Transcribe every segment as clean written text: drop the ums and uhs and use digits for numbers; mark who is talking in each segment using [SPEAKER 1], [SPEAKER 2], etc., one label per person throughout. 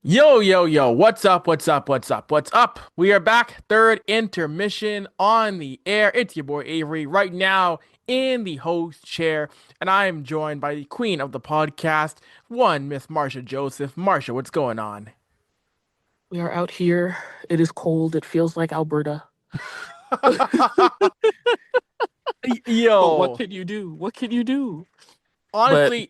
[SPEAKER 1] Yo, yo, yo, what's up? What's up? What's up? What's up? We are back, third intermission on the air. It's your boy Avery right now in the host chair, and I am joined by the queen of the podcast, one Miss Marsha Joseph. Marsha, what's going on?
[SPEAKER 2] We are out here. It is cold. It feels like Alberta. But what
[SPEAKER 1] Yo,
[SPEAKER 2] can you do? What can you do? But
[SPEAKER 1] honestly,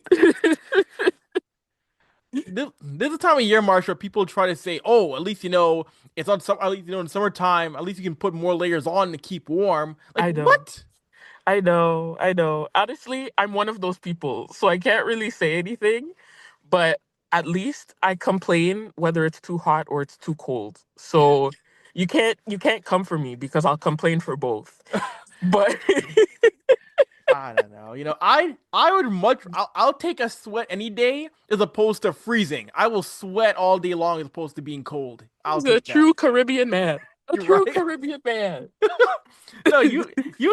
[SPEAKER 1] this is the time of year, Marsha, people try to say, "Oh, at least it's on some. At least in summertime. At least you can put more layers on to keep warm." Like
[SPEAKER 2] I know.
[SPEAKER 1] what?
[SPEAKER 2] I know. Honestly, I'm one of those people. So I can't really say anything, but at least I complain whether it's too hot or it's too cold. So you can't come for me because I'll complain for both. But
[SPEAKER 1] I don't know. I would I'll take a sweat any day as opposed to freezing. I will sweat all day long as opposed to being cold. I'll
[SPEAKER 2] he's a
[SPEAKER 1] take that.
[SPEAKER 2] true Caribbean man. A
[SPEAKER 1] You're
[SPEAKER 2] true
[SPEAKER 1] right.
[SPEAKER 2] Caribbean man.
[SPEAKER 1] No, you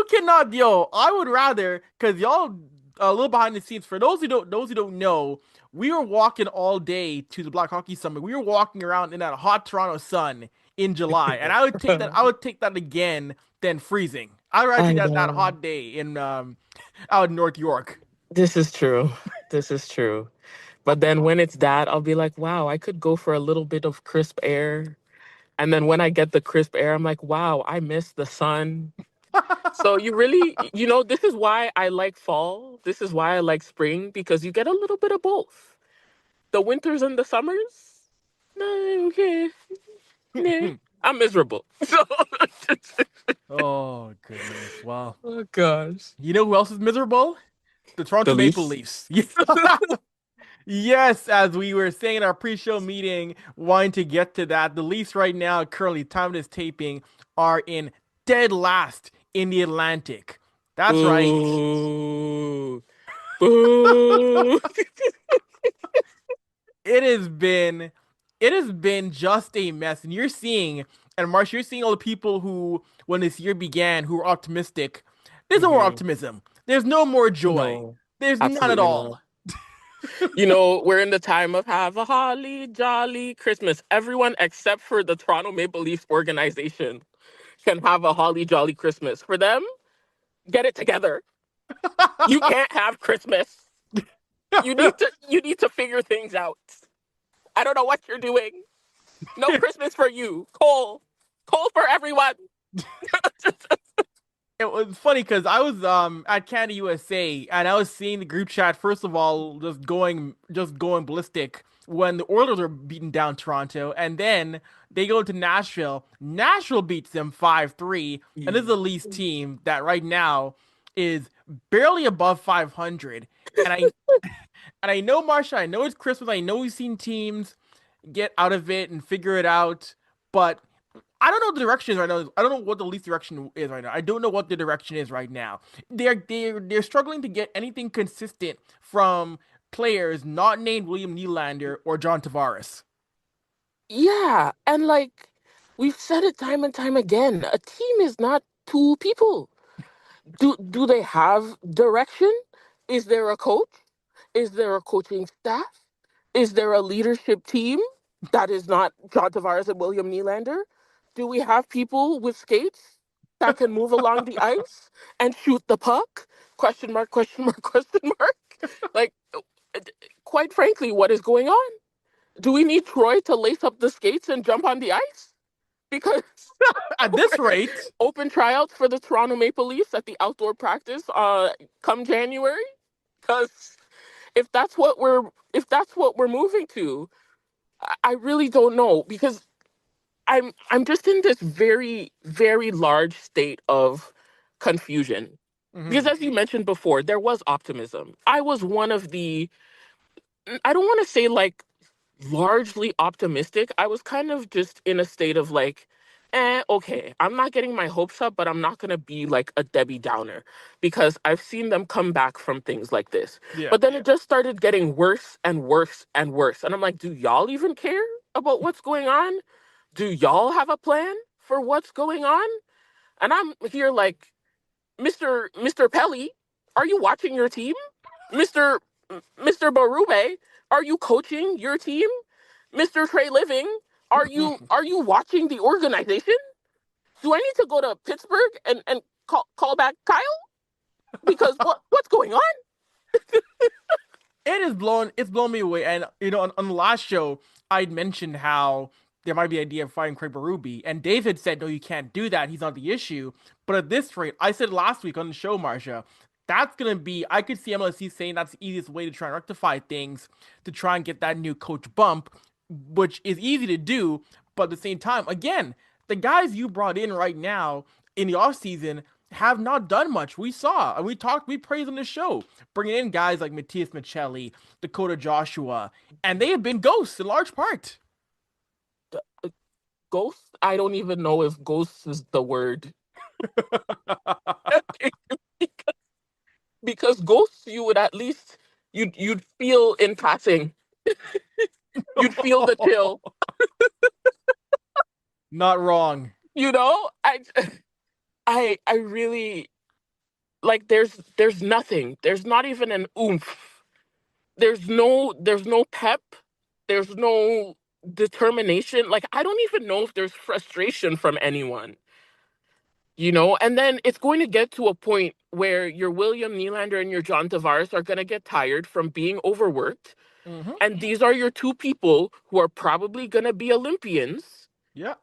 [SPEAKER 1] cannot, yo. I would rather because y'all a little behind the scenes. For those who don't know, we were walking all day to the Black Hockey Summit. We were walking around in that hot Toronto sun in July, and I would take that. I would take that again than freezing. I'd rather take
[SPEAKER 2] I
[SPEAKER 1] that
[SPEAKER 2] know.
[SPEAKER 1] hot day in out in North York.
[SPEAKER 2] This is true. This is true. But then when it's that, I'll be like, wow, I could go for a little bit of crisp air. And then when I get the crisp air, I'm like, wow, I miss the sun. So you really, this is why I like fall. This is why I like spring because you get a little bit of both. The winters and the summers, nah, okay, nah, I'm miserable. So,
[SPEAKER 1] Oh goodness. Well,
[SPEAKER 2] oh gosh.
[SPEAKER 1] you know who else is miserable? The
[SPEAKER 2] The
[SPEAKER 1] Toronto Maple
[SPEAKER 2] Leafs.
[SPEAKER 1] Leafs. Yes, as we were saying in our pre-show meeting, wanting to get to that, the Leafs right now, currently, time of this taping, are in dead last in the Atlantic. That's right.
[SPEAKER 2] Boo. Boo.
[SPEAKER 1] It has been, it has been just a mess, and Marsh, you're seeing all the people who, when this year began, who were optimistic. There's no more
[SPEAKER 2] Mhm.
[SPEAKER 1] optimism. There's no more joy.
[SPEAKER 2] No,
[SPEAKER 1] There's none at
[SPEAKER 2] absolutely not.
[SPEAKER 1] all.
[SPEAKER 2] We're in the time of have a holly jolly Christmas. Everyone except for the Toronto Maple Leafs organization can have a holly jolly Christmas. For them, get it together. You can't have Christmas. You need to figure things out. I don't know what you're doing. No Christmas for you. Coal. Coal for everyone.
[SPEAKER 1] It was funny because I was at Canada USA and I was seeing the group chat first of all just going ballistic when the Oilers are beating down Toronto, and then they go to Nashville. Nashville beats them 5-3, and this is the least team that right now is barely above 500. And I know, Marsha, I know it's Christmas. I know we've seen teams get out of it and figure it out, but I don't know what the direction is right now. I don't know what the least direction is right now. I don't know what the direction is right now. They're struggling to get anything consistent from players not named William Nylander or John Tavares.
[SPEAKER 2] Yeah, and like we've said it time and time again, a team is not two people. Do they have direction? Is there a coach? Is there a coaching staff? Is there a leadership team that is not John Tavares and William Nylander? Do we have people with skates that can move along the ice and shoot the puck? Question mark, question mark, question mark. Like, quite frankly, what is going on? Do we need Troy to lace up the skates and jump on the ice? Because
[SPEAKER 1] At this rate,
[SPEAKER 2] open tryouts for the Toronto Maple Leafs at the outdoor practice come January? Because if that's what we're moving to, I really don't know because I'm just in this very very large state of confusion. Because
[SPEAKER 1] mhm.
[SPEAKER 2] as you mentioned before, there was optimism. I was one of the I don't want to say like largely optimistic. I was kind of just in a state of like, okay, I'm not getting my hopes up, but I'm not going to be like a Debbie Downer because I've seen them come back from things like this.
[SPEAKER 1] Yeah.
[SPEAKER 2] But then it just started getting worse and worse and worse. And I'm like, do y'all even care about what's going on? Do y'all have a plan for what's going on? And I'm here like, Mr. Pelly, are you watching your team? Mr. Mr. Barube, are you coaching your team? Mr. Trey Living, are you watching the organization? Do I need to go to Pittsburgh and call back Kyle? Because what's going on?
[SPEAKER 1] It's blown me away. And on the last show, I'd mentioned how there might be an idea of fighting Craig Berube, and David said, "No, you can't do that. He's not the issue." But at this rate, I said last week on the show, Marsha, that's gonna be. I could see MLSC saying that's the easiest way to try and rectify things, to try and get that new coach bump, which is easy to do. But at the same time, again, the guys you brought in right now in the offseason have not done much. We saw, and we praised on the show, bringing in guys like Matthias Michelli, Dakota Joshua, and they have been ghosts in large part.
[SPEAKER 2] Ghost? I don't even know if ghost is the word. Because ghosts you would at least you'd feel in passing. You'd feel the chill.
[SPEAKER 1] Not wrong.
[SPEAKER 2] You know? I really like there's nothing. There's not even an oomph. There's no pep. There's no determination. Like I don't even know if there's frustration from anyone. And then it's going to get to a point where your William Nylander and your John Tavares are going to get tired from being overworked.
[SPEAKER 1] Mm-hmm.
[SPEAKER 2] And these are your two people who are probably going to be Olympians,
[SPEAKER 1] Yeah,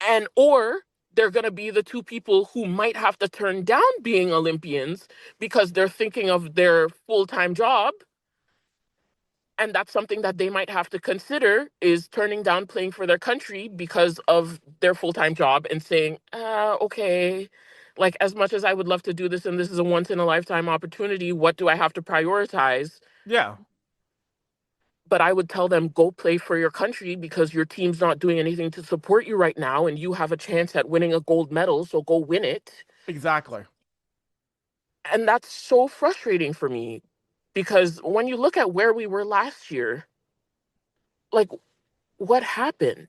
[SPEAKER 2] and or they're going to be the two people who might have to turn down being Olympians because they're thinking of their full-time job, and that's something that they might have to consider, is turning down playing for their country because of their full-time job and saying, okay, like as much as I would love to do this and this is a once in a lifetime opportunity, what do I have to prioritize?
[SPEAKER 1] yeah,
[SPEAKER 2] But I would tell them, go play for your country because your team's not doing anything to support you right now and you have a chance at winning a gold medal, so go win it.
[SPEAKER 1] exactly.
[SPEAKER 2] And that's so frustrating for me because when you look at where we were last year, like what happened?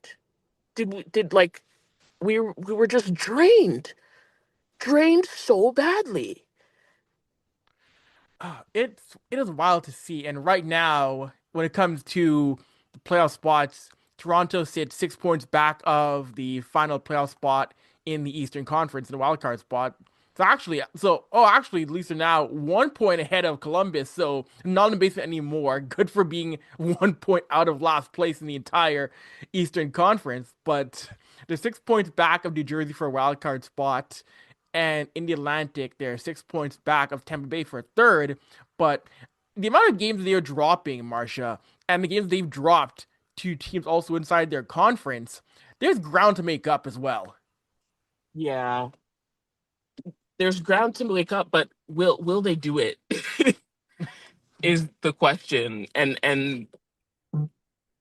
[SPEAKER 2] Did like we were just drained so badly.
[SPEAKER 1] It is wild to see. And right now, when it comes to the playoff spots, Toronto sits 6 points back of the final playoff spot in the Eastern Conference, in the wild card spot. Actually, at least they're now 1 point ahead of Columbus, so not in the basement anymore. Good for being 1 point out of last place in the entire Eastern Conference, but they're 6 points back of New Jersey for a wild card spot, and in the Atlantic, they're 6 points back of Tampa Bay for a third. But the amount of games they're dropping, Marsha, and the games they've dropped to teams also inside their conference, there's ground to make up as well.
[SPEAKER 2] Yeah, there's ground to make up, but will they do it? Is the question. And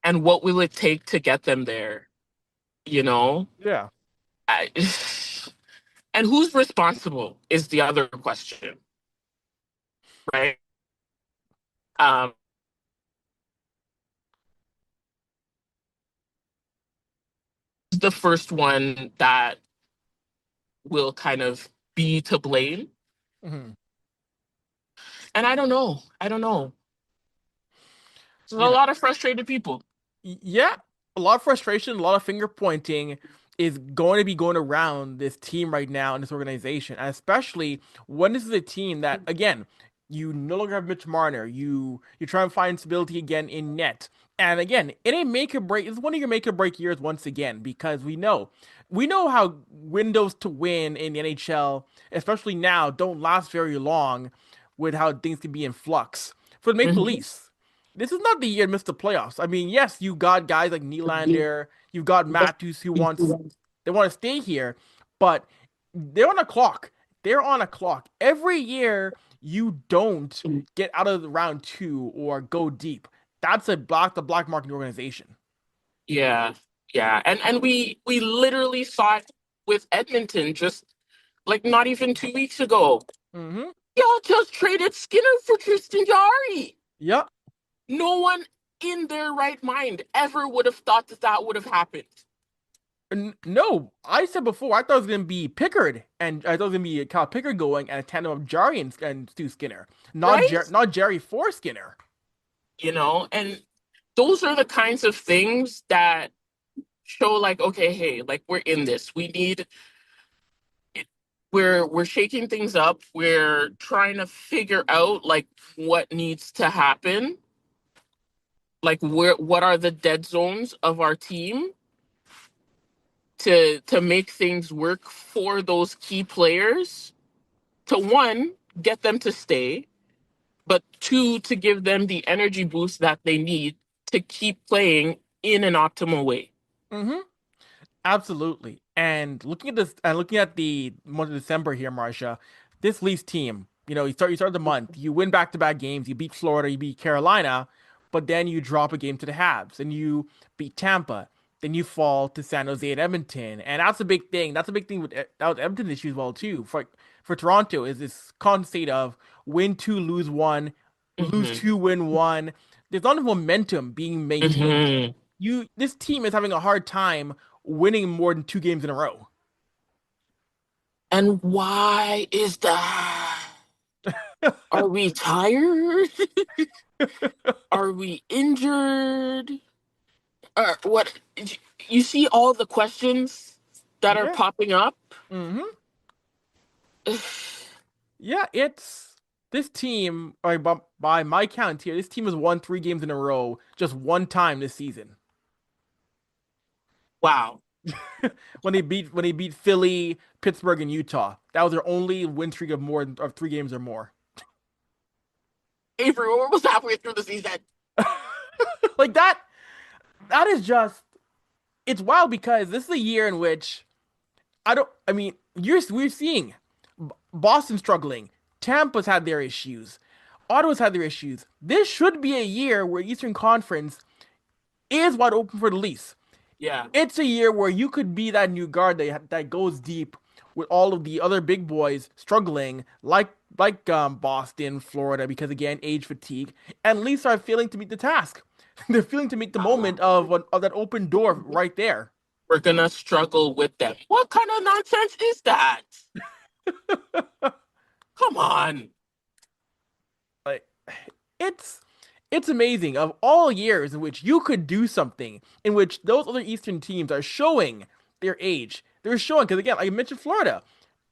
[SPEAKER 2] what will it take to get them there? You know?
[SPEAKER 1] Yeah.
[SPEAKER 2] I, and who's responsible is the other question, right? Um, the first one that will kind of be to blame.
[SPEAKER 1] Hmm.
[SPEAKER 2] And I don't know. I don't know. There's a
[SPEAKER 1] You know,
[SPEAKER 2] lot of frustrated people.
[SPEAKER 1] yeah, a lot of frustration, a lot of finger pointing is going to be going around this team right now in this organization, and especially when this is a team that, again, you no longer have Mitch Marner. You try and find stability again in net, and again, it ain't make or break. It's one of your make or break years once again because we know how windows to win in the NHL, especially now, don't last very long with how things can be in flux. For the Maple
[SPEAKER 2] Mhm.
[SPEAKER 1] Leafs, this is not the year to miss the playoffs. I mean, yes, you got guys like Nylander, you've got Matthews they want to stay here, but they're on a clock. They're on a clock. Every year you don't get out of the round two or go deep. That's the black market organization.
[SPEAKER 2] Yeah, yeah, and we literally saw it with Edmonton just like not even 2 weeks ago.
[SPEAKER 1] Mm-hmm.
[SPEAKER 2] Y'all just traded Skinner for Tristan Jari.
[SPEAKER 1] Yep.
[SPEAKER 2] No one in their right mind ever would have thought that that would have happened,
[SPEAKER 1] No, I said before I thought it was gonna be Pickard, and I thought it was gonna be Kyle Pickard going and a tandem of Jari and Stu Skinner,
[SPEAKER 2] right?
[SPEAKER 1] not Jerry for Skinner.
[SPEAKER 2] And those are the kinds of things that show like, okay, hey, like we're in this. We're shaking things up. We're trying to figure out like what needs to happen. Like what are the dead zones of our team to make things work for those key players, to one, get them to stay, but two, to give them the energy boost that they need to keep playing in an optimal way.
[SPEAKER 1] Hmm. Absolutely. And looking at this, and looking at the month of December here, Marsha, this Leafs team, you start the month, you win back-to-back games, you beat Florida, you beat Carolina, but then you drop a game to the Habs, and you beat Tampa, then you fall to San Jose and Edmonton, and that's a big thing. That's a big thing with that was Edmonton's issue as well too. For Toronto, is this constant state of win two, lose one, lose
[SPEAKER 2] Hmm.
[SPEAKER 1] two, win one. There's not enough momentum being maintained.
[SPEAKER 2] Hmm.
[SPEAKER 1] This team is having a hard time winning more than two games in a row.
[SPEAKER 2] And why is that? Are we tired? Are we injured? What you see all the questions that are
[SPEAKER 1] Yeah.
[SPEAKER 2] popping up?
[SPEAKER 1] Hmm. Yeah, it's this team, by my count here, this team has won three games in a row just one time this season.
[SPEAKER 2] Wow.
[SPEAKER 1] When they beat Philly, Pittsburgh, and Utah. That was their only win streak of more of three games or more.
[SPEAKER 2] Avery, we're almost halfway through the season.
[SPEAKER 1] Like that is just it's wild because this is a year in which I mean, we're seeing Boston struggling. Tampa's had their issues. Ottawa's had their issues. This should be a year where Eastern Conference is wide open for the Leafs.
[SPEAKER 2] Yeah.
[SPEAKER 1] It's a year where you could be that new guard that goes deep with all of the other big boys struggling, like Boston, Florida, because again, age fatigue, and Leafs are failing to meet the task. They're failing to meet the moment of that open door right there.
[SPEAKER 2] We're gonna struggle with them. What kind of nonsense is that? Come on.
[SPEAKER 1] Like it's it's amazing of all years in which you could do something in which those other Eastern teams are showing their age. They're showing because again, like I mentioned Florida,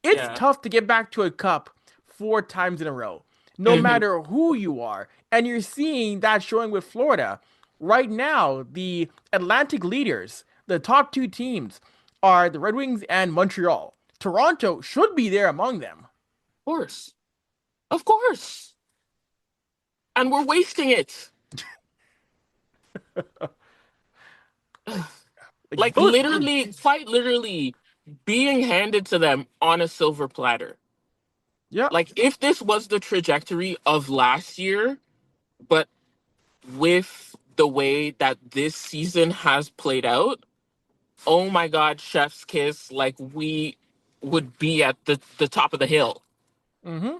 [SPEAKER 1] it's
[SPEAKER 2] Yeah.
[SPEAKER 1] tough to get back to a cup four times in a row, no
[SPEAKER 2] Hmm.
[SPEAKER 1] matter who you are. And you're seeing that showing with Florida. Right now, the Atlantic leaders, the top two teams, are the Red Wings and Montreal. Toronto should be there among them.
[SPEAKER 2] Of course. Of course. And we're wasting it.
[SPEAKER 1] Like, like
[SPEAKER 2] Like
[SPEAKER 1] those,
[SPEAKER 2] literally, quite literally being handed to them on a silver platter.
[SPEAKER 1] yeah.
[SPEAKER 2] Like if this was the trajectory of last year, but with the way that this season has played out, oh my God, chef's kiss, like we would be at the top of the hill.
[SPEAKER 1] Mm-hmm.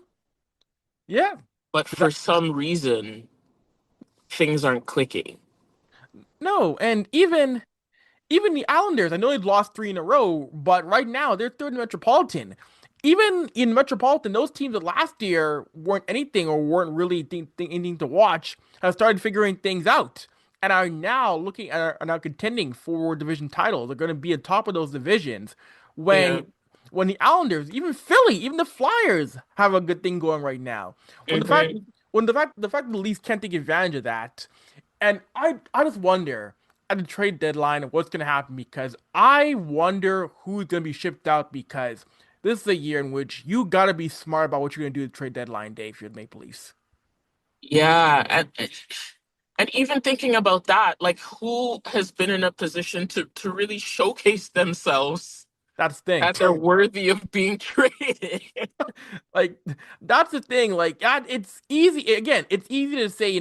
[SPEAKER 1] Yeah.
[SPEAKER 2] But for some reason, things aren't clicking.
[SPEAKER 1] No, and even the Islanders, I know they've lost three in a row, but right now they're third in Metropolitan. Even in Metropolitan, those teams that last year weren't anything or weren't really anything to watch have started figuring things out and are now are now contending for division titles. They're going to be at top of those divisions
[SPEAKER 2] Yeah.
[SPEAKER 1] when when the Islanders, even Philly, even the Flyers have a good thing going right now. When the fact
[SPEAKER 2] Hmm.
[SPEAKER 1] when the fact that the Leafs can't take advantage of that, and I just wonder at the trade deadline what's going to happen because I wonder who's going to be shipped out because this is a year in which you got to be smart about what you're going to do at the trade deadline day if you're the Maple Leafs.
[SPEAKER 2] Yeah. And even thinking about that, like who has been in a position to really showcase themselves
[SPEAKER 1] That's the thing.
[SPEAKER 2] that they're worthy of being traded?
[SPEAKER 1] Like that's the thing. Like God, it's easy. Again, it's easy to say,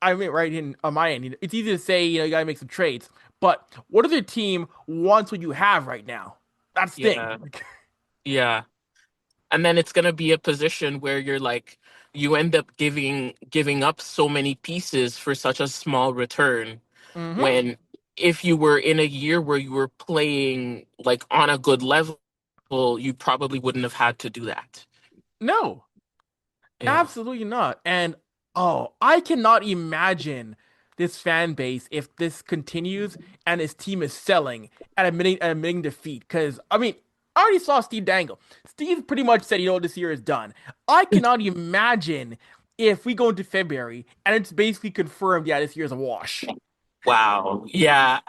[SPEAKER 1] I mean, right in on my end, it's easy to say, you got to make some trades. But what other team wants what you have right now? That's the thing.
[SPEAKER 2] Yeah. Yeah. And then it's gonna be a position where you're like you end up giving up so many pieces for such a small return,
[SPEAKER 1] Hmm.
[SPEAKER 2] when if you were in a year where you were playing like on a good level, you probably wouldn't have had to do that.
[SPEAKER 1] No,
[SPEAKER 2] Yeah.
[SPEAKER 1] absolutely not. And oh, I cannot imagine this fan base if this continues and his team is selling and admitting defeat. Because I mean, I already saw Steve Dangle. Steve pretty much said, this year is done. I cannot imagine if we go into February and it's basically confirmed, yeah, this year's a wash.
[SPEAKER 2] Wow. Yeah.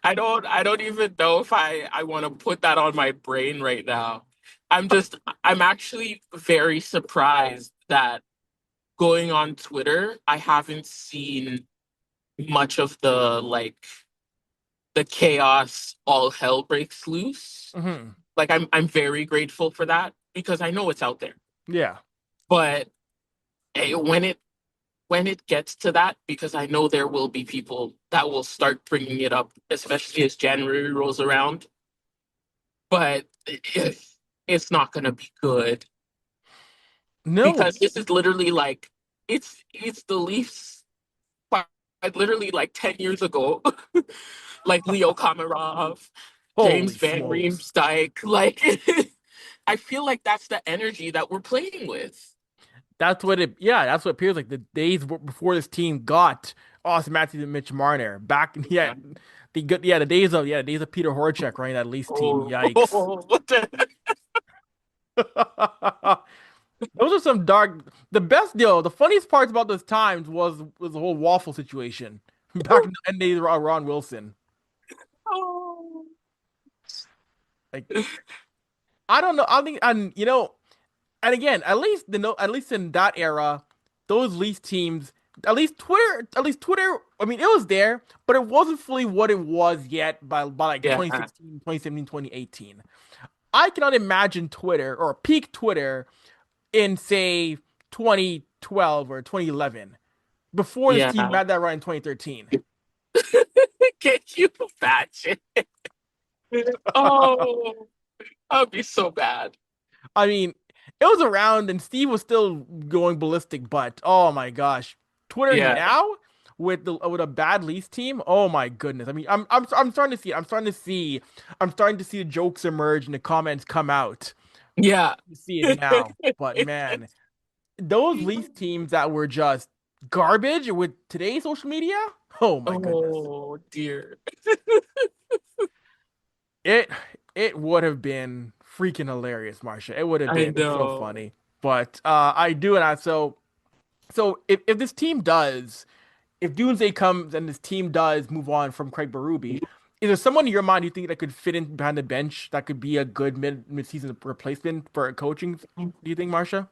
[SPEAKER 2] I don't even know if I want to put that on my brain right now. I'm actually very surprised that going on Twitter, I haven't seen much of the chaos, all hell breaks loose.
[SPEAKER 1] Hmm.
[SPEAKER 2] Like I'm very grateful for that because I know it's out there.
[SPEAKER 1] Yeah.
[SPEAKER 2] But when it gets to that, because I know there will be people that will start bringing it up, especially as January rolls around. But it's not going to be good
[SPEAKER 1] No.
[SPEAKER 2] because this is literally like it's the Leafs literally like 10 years ago, like Leo Komarov, James
[SPEAKER 1] Holy
[SPEAKER 2] Van
[SPEAKER 1] smokes.
[SPEAKER 2] Riemsdyk. Like, I feel like that's the energy that we're playing with.
[SPEAKER 1] That's what it appears like the days before this team got Austin Matthews and Mitch Marner back in,
[SPEAKER 2] Yeah.
[SPEAKER 1] the days of Peter Horchak running that Leafs team.
[SPEAKER 2] Oh,
[SPEAKER 1] Yikes.
[SPEAKER 2] what the?
[SPEAKER 1] Those are some dark. The best deal, the funniest parts about those times was the whole waffle situation back in the end days of Ron Wilson.
[SPEAKER 2] Oh.
[SPEAKER 1] Like I don't know. I think and and again, at least in that era, those Leafs teams, at least Twitter. I mean, it was there, but it wasn't fully what it was yet by like
[SPEAKER 2] Yeah,
[SPEAKER 1] 2016, 2017, 2018. I cannot imagine Twitter or peak Twitter in say 2012 or 2011 before this team
[SPEAKER 2] yeah.
[SPEAKER 1] had that right in 2013.
[SPEAKER 2] Can you imagine? Oh, that would be so bad.
[SPEAKER 1] I mean, it was around and Steve was still going ballistic, but oh my gosh, Twitter
[SPEAKER 2] Yeah,
[SPEAKER 1] now with a bad Leafs team, oh my goodness. I mean, I'm starting to see it. I'm starting to see the jokes emerge and the comments come out.
[SPEAKER 2] yeah.
[SPEAKER 1] You see it now, but man, those Leafs teams that were just garbage with today's social media, oh my goodness.
[SPEAKER 2] Oh dear.
[SPEAKER 1] It it would have been freaking hilarious, Marsha. It would have
[SPEAKER 2] I
[SPEAKER 1] been so
[SPEAKER 2] know.
[SPEAKER 1] funny. But I do and I so if this team does, if Doomsday comes and this team does move on from Craig Berube, is there someone in your mind you think that could fit in behind the bench that could be a good mid-season replacement for coaching? Do you think, Marsha?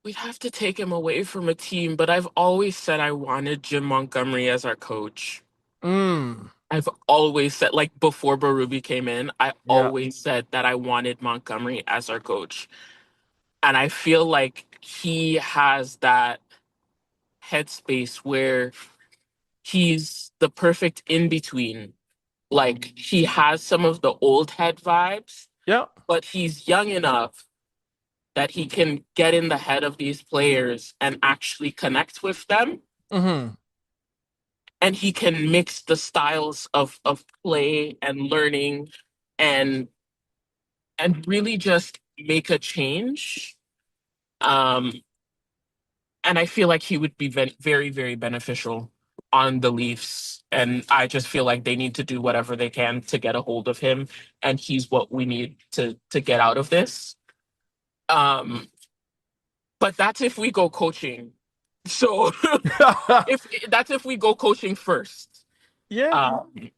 [SPEAKER 2] We'd have to take him away from a team, but I've always said I wanted Jim Montgomery as our coach.
[SPEAKER 1] Mm.
[SPEAKER 2] I've always said, like before Berube came in, I
[SPEAKER 1] Yeah.
[SPEAKER 2] always said that I wanted Montgomery as our coach. And I feel like he has that headspace where he's the perfect in between. Like he has some of the old head vibes,
[SPEAKER 1] Yeah.
[SPEAKER 2] but he's young enough that he can get in the head of these players and actually connect with them.
[SPEAKER 1] Mm-hmm.
[SPEAKER 2] And he can mix the styles of play and learning and really just make a change. Um, and I feel like he would be very, very beneficial on the Leafs. And I just feel like they need to do whatever they can to get a hold of him. And he's what we need to get out of this. Um, but that's if we go coaching. So if that's if we go coaching first.
[SPEAKER 1] Yeah.
[SPEAKER 2] Um,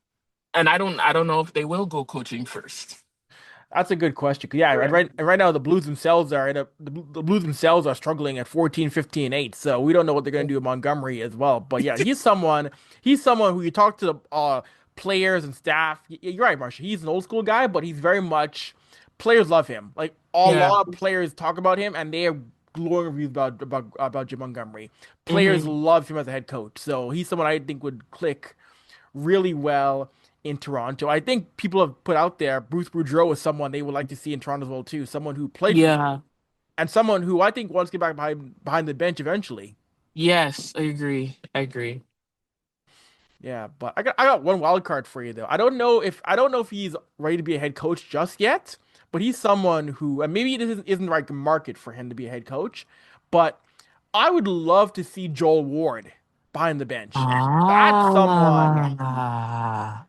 [SPEAKER 2] and I don't know if they will go coaching first.
[SPEAKER 1] That's a good question. 'Cause yeah, right now the Blues themselves are the Blues themselves are struggling at 14, 15, 8. So we don't know what they're going to do with Montgomery as well. But yeah, he's someone who you talk to the players and staff. You're right, Marsha. He's an old school guy, but he's very much players love him. Like a
[SPEAKER 2] Yeah.
[SPEAKER 1] lot of players talk about him and they have glowing reviews about Jim Montgomery. Players
[SPEAKER 2] Hmm.
[SPEAKER 1] love him as a head coach. So he's someone I think would click really well in Toronto. I think people have put out there Bruce Boudreau is someone they would like to see in Toronto as well too. Someone who played for them
[SPEAKER 2] Yeah.
[SPEAKER 1] and someone who I think wants to get back behind the bench eventually.
[SPEAKER 2] Yes, I agree. I agree.
[SPEAKER 1] Yeah, but I got one wild card for you though. I don't know if he's ready to be a head coach just yet, but he's someone who and maybe it isn't the right market for him to be a head coach, but I would love to see Joel Ward behind the bench. That's someone.
[SPEAKER 2] Ah,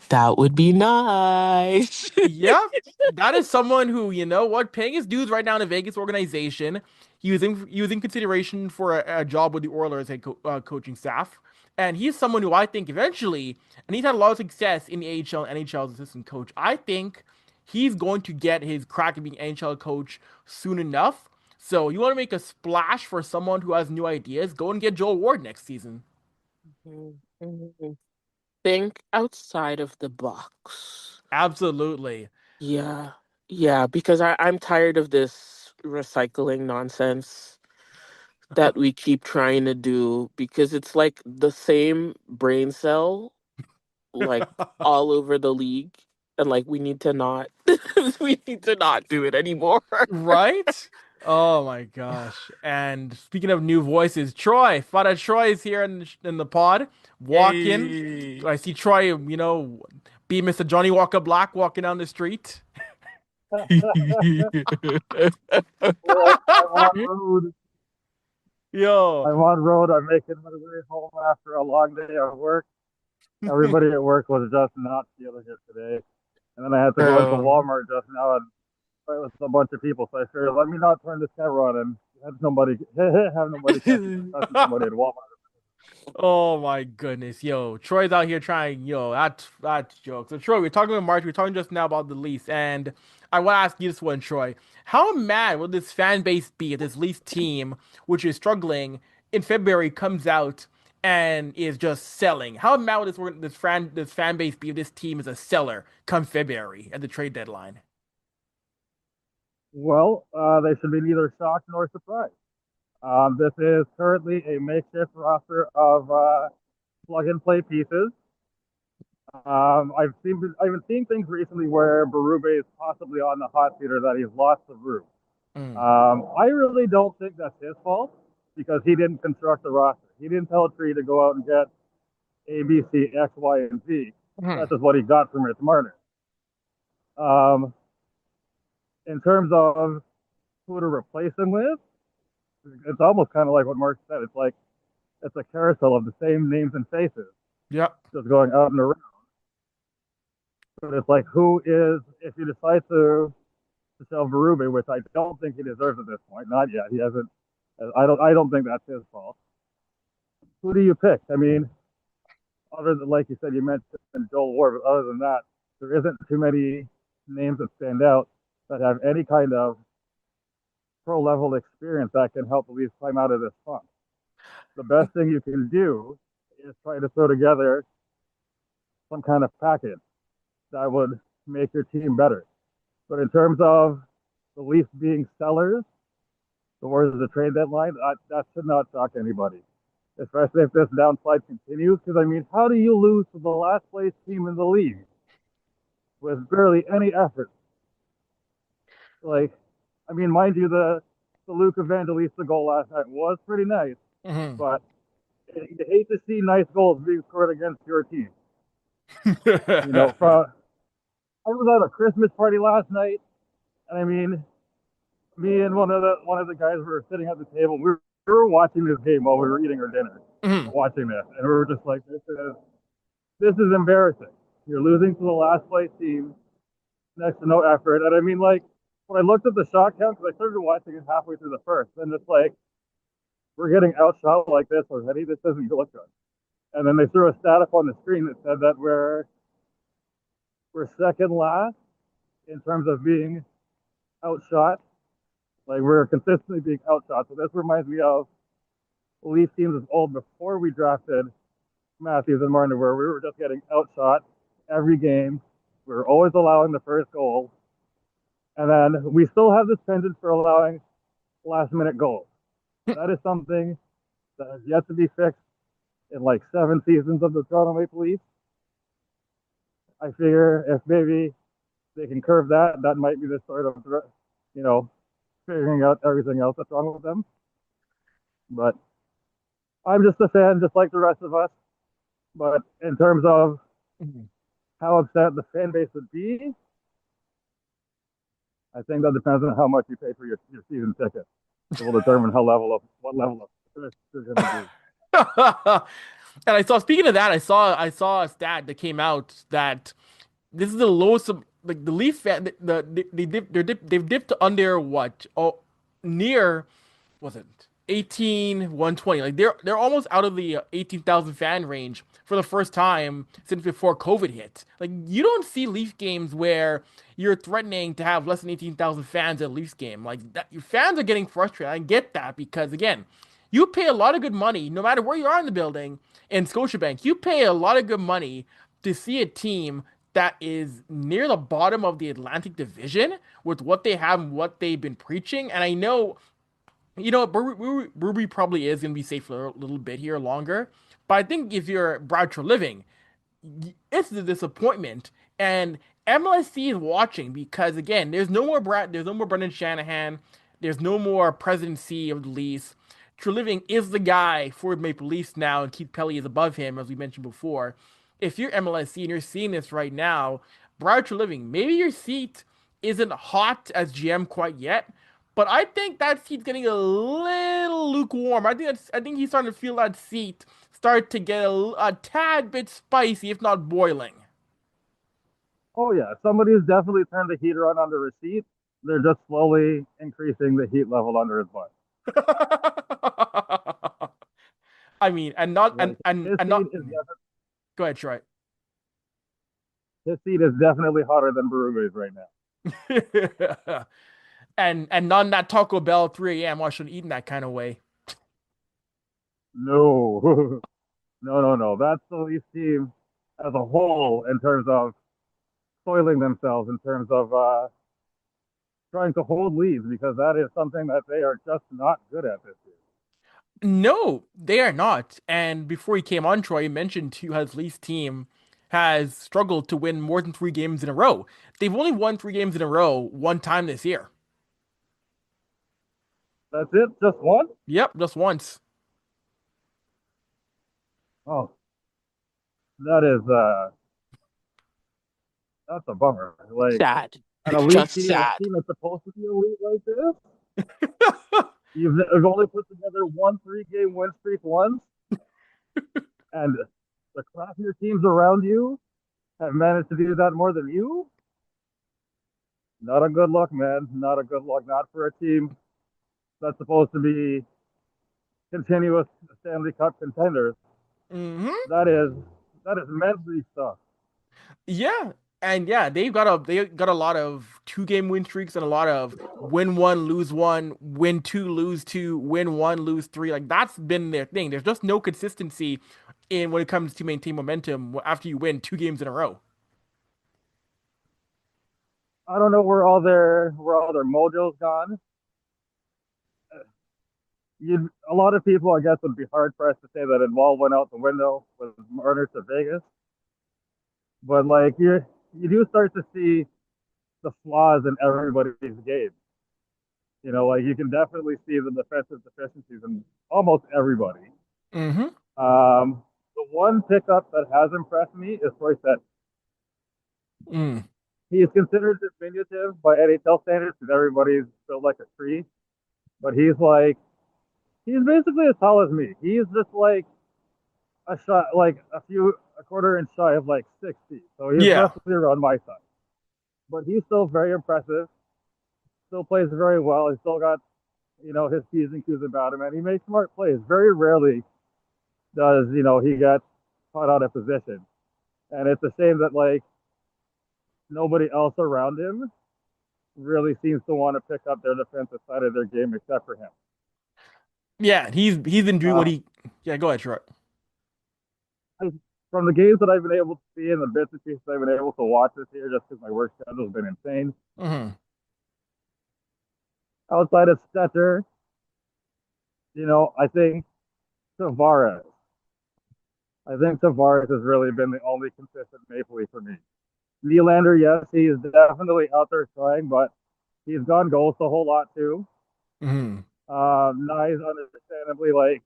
[SPEAKER 2] that would be nice.
[SPEAKER 1] Yeah, that is someone who, you know what, paying his dues right now in a Vegas organization. He was in consideration for a job with the Oilers coaching staff, and he's someone who I think eventually, and he's had a lot of success in the AHL and NHL as assistant coach. I think he's going to get his crack at being NHL coach soon enough. So you want to make a splash for someone who has new ideas? Go and get Joel Ward next season.
[SPEAKER 2] Think outside of the box.
[SPEAKER 1] Absolutely.
[SPEAKER 2] Yeah. Yeah, because I'm tired of this recycling nonsense that we keep trying to do because it's like the same brain cell like all over the league and like we need to not we need to not do it anymore.
[SPEAKER 1] Right? Oh my gosh. And speaking of new voices, Troy, Father Troy is here in the pod. Walk in.
[SPEAKER 2] Hey.
[SPEAKER 1] I see Troy, be Mr. Johnny Walker Black walking down the street.
[SPEAKER 3] Well, I'm on road.
[SPEAKER 1] Yo.
[SPEAKER 3] I'm on road. I'm making my way home after a long day of work. Everybody at work was just not feeling it today. And then I had to go into
[SPEAKER 2] Bro.
[SPEAKER 3] Walmart just now and fight with a bunch of people. So I figured, let me not turn this camera on and have nobody cussing somebody at Walmart.
[SPEAKER 1] Oh my goodness, yo, Troy's out here trying, that's joke. So Troy, we're talking about March, we're talking just now about the Leafs, and I want to ask you this one, Troy. How mad will this fan base be if this Leafs team, which is struggling in February, comes out and is just selling? How mad will this fan base be if this team is a seller come February at the trade deadline?
[SPEAKER 3] Well, they should be neither shocked nor surprised. This is currently a makeshift roster of plug and play pieces. I've been seeing things recently where Berube is possibly on the hot seat or that he's lost the room.
[SPEAKER 1] Mm.
[SPEAKER 3] I really don't think that's his fault because he didn't construct the roster. He didn't tell Tree to go out and get A, B, C, X, Y, and Z.
[SPEAKER 1] Mhm.
[SPEAKER 3] That's just what he got from Rich Marner. Um, in terms of who to replace him with, it's almost kind of like what Mark said. It's like it's a carousel of the same names and faces
[SPEAKER 1] Yep.
[SPEAKER 3] just going out and around. But it's like who is if you decide to sell Berube, which I don't think he deserves at this point. Not yet. He hasn't. I don't think that's his fault. Who do you pick? I mean, other than like you said, you mentioned Joel Ward, but other than that, there isn't too many names that stand out that have any kind of pro level experience that can help the Leafs climb out of this funk. The best thing you can do is try to throw together some kind of package that would make your team better. But in terms of the Leafs being sellers towards the trade deadline, that should not shock anybody, especially if this downslide continues. Because I mean, how do you lose to the last place team in the league with barely any effort? Like, I mean, mind you, the Luke Evangelista goal last night was pretty nice,
[SPEAKER 1] Mhm.
[SPEAKER 3] but you hate to see nice goals being scored against your team. You know, I was at a Christmas party last night, and I mean, me and one of the guys were sitting at the table. We were watching this game while we were eating our dinner,
[SPEAKER 1] Mhm.
[SPEAKER 3] watching this, and we were just like, this is embarrassing. You're losing to the last place team next to no effort. And I mean, like, when I looked at the shot count, because I started watching it halfway through the first, and it's like, we're getting outshot like this already. This doesn't look good. And then they threw a stat up on the screen that said that we're second last in terms of being outshot. Like, we're consistently being outshot. So this reminds me of Leaf teams of old before we drafted Matthews and Martin, where we were just getting outshot every game. We were always allowing the first goal. And then we still have this penchant for allowing last minute goals. That is something that has yet to be fixed in like 7 seasons of the Toronto Maple Leafs. I figure if maybe they can curve that, that might be the sort of, you know, figuring out everything else that's wrong with them. But I'm just a fan, just like the rest of us. But in terms of
[SPEAKER 1] Mhm.
[SPEAKER 3] how upset the fan base would be, I think that depends on how much you pay for your season ticket. It will determine how level of what level of fish you're going to be.
[SPEAKER 1] And I saw, speaking of that, I saw a stat that came out that this is the lowest of, like the Leaf fan, they've dipped under what? Oh, near was it 18,120? Like they're almost out of the 18,000 fan range for the first time since before COVID hit. Like you don't see Leaf games where you're threatening to have less than 18,000 fans at a Leafs game. Like that, your fans are getting frustrated. I get that because again, you pay a lot of good money no matter where you are in the building in Scotiabank. You pay a lot of good money to see a team that is near the bottom of the Atlantic Division with what they have and what they've been preaching. And I know Brewery probably is going to be safe for a little bit here longer. But I think if you're Brad Living, it's the disappointment. And MLSC is watching because again, there's no more Brendan Shanahan, there's no more presidency of the Leafs. Treliving is the guy for the Maple Leafs now, and Keith Pelly is above him, as we mentioned before. If you're MLSC and you're seeing this right now, Brad Treliving, maybe your seat isn't hot as GM quite yet, but I think that seat's getting a little lukewarm. I think he's starting to feel that seat start to get a tad bit spicy, if not boiling.
[SPEAKER 3] Oh yeah, somebody's definitely turned the heater on under his seat. They're just slowly increasing the heat level under his butt.
[SPEAKER 1] I mean, and not
[SPEAKER 3] Like his
[SPEAKER 1] and
[SPEAKER 3] seat
[SPEAKER 1] not.
[SPEAKER 3] is
[SPEAKER 1] Go ahead, Troy.
[SPEAKER 3] his seat is definitely hotter than Baruga's right now.
[SPEAKER 1] And not in that Taco Bell 3 a.m. I shouldn't eat in that kind of way.
[SPEAKER 3] No, no. That's the Leafs team as a whole in terms of soiling themselves, in terms of trying to hold leads, because that is something that they are just not good at this year.
[SPEAKER 1] No, they are not. And before he came on, Troy mentioned too how his Leafs team has struggled to win more than 3 games in a row. They've only won 3 games in a row one time this year.
[SPEAKER 3] That's it, just one.
[SPEAKER 1] Yep, just once.
[SPEAKER 3] Oh, that is that's a bummer. Like
[SPEAKER 2] Sad.
[SPEAKER 3] an elite
[SPEAKER 2] Just
[SPEAKER 3] team, a
[SPEAKER 2] sad.
[SPEAKER 3] team that's supposed to be elite like this, you've only put together one 3 game win streak once, and the crappier teams around you have managed to do that more than you. Not a good look, man. Not a good look. Not for a team that's supposed to be continuous Stanley Cup contenders.
[SPEAKER 1] Hmm.
[SPEAKER 3] That is that is men's league stuff.
[SPEAKER 1] Yeah. And yeah, they got a lot of 2 game win streaks and a lot of win one, lose one, win two, lose two, win one, lose three. Like that's been their thing. There's just no consistency in when it comes to maintain momentum after you win 2 games in a row.
[SPEAKER 3] I don't know where all their mojo's gone. A lot of people, I guess, would be hard pressed to say that it all went out the window with Marner to Vegas. But like you do start to see the flaws in everybody's game. You know, like you can definitely see the defensive deficiencies in almost everybody.
[SPEAKER 1] Hmm.
[SPEAKER 3] The one pickup that has impressed me is Royce that
[SPEAKER 1] Mm.
[SPEAKER 3] he is considered diminutive by NHL standards because everybody's built like a tree. But he's basically as tall as me. He's just like a shot, like a quarter inch shy of like 6 feet. So he's
[SPEAKER 1] Yeah.
[SPEAKER 3] roughly around my size. But he's still very impressive. Still plays very well. He's still got his P's and Q's about him, and he makes smart plays. Very rarely does he get caught out of position, and it's a shame that like nobody else around him really seems to want to pick up their defensive side of their game except for him.
[SPEAKER 1] Yeah, he's been doing what
[SPEAKER 3] Uh,
[SPEAKER 1] he. Yeah, go ahead, Troy.
[SPEAKER 3] from the games that I've been able to see and the bits and pieces I've been able to watch this year, just because my work schedule has been insane.
[SPEAKER 1] Hmm.
[SPEAKER 3] Outside of Stetcher, I think Tavares. I think Tavares has really been the only consistent Maple Leaf for me. Nylander, yes, he is definitely out there trying, but he's gone ghost a whole lot too.
[SPEAKER 1] Hmm.
[SPEAKER 3] Nyes, understandably, like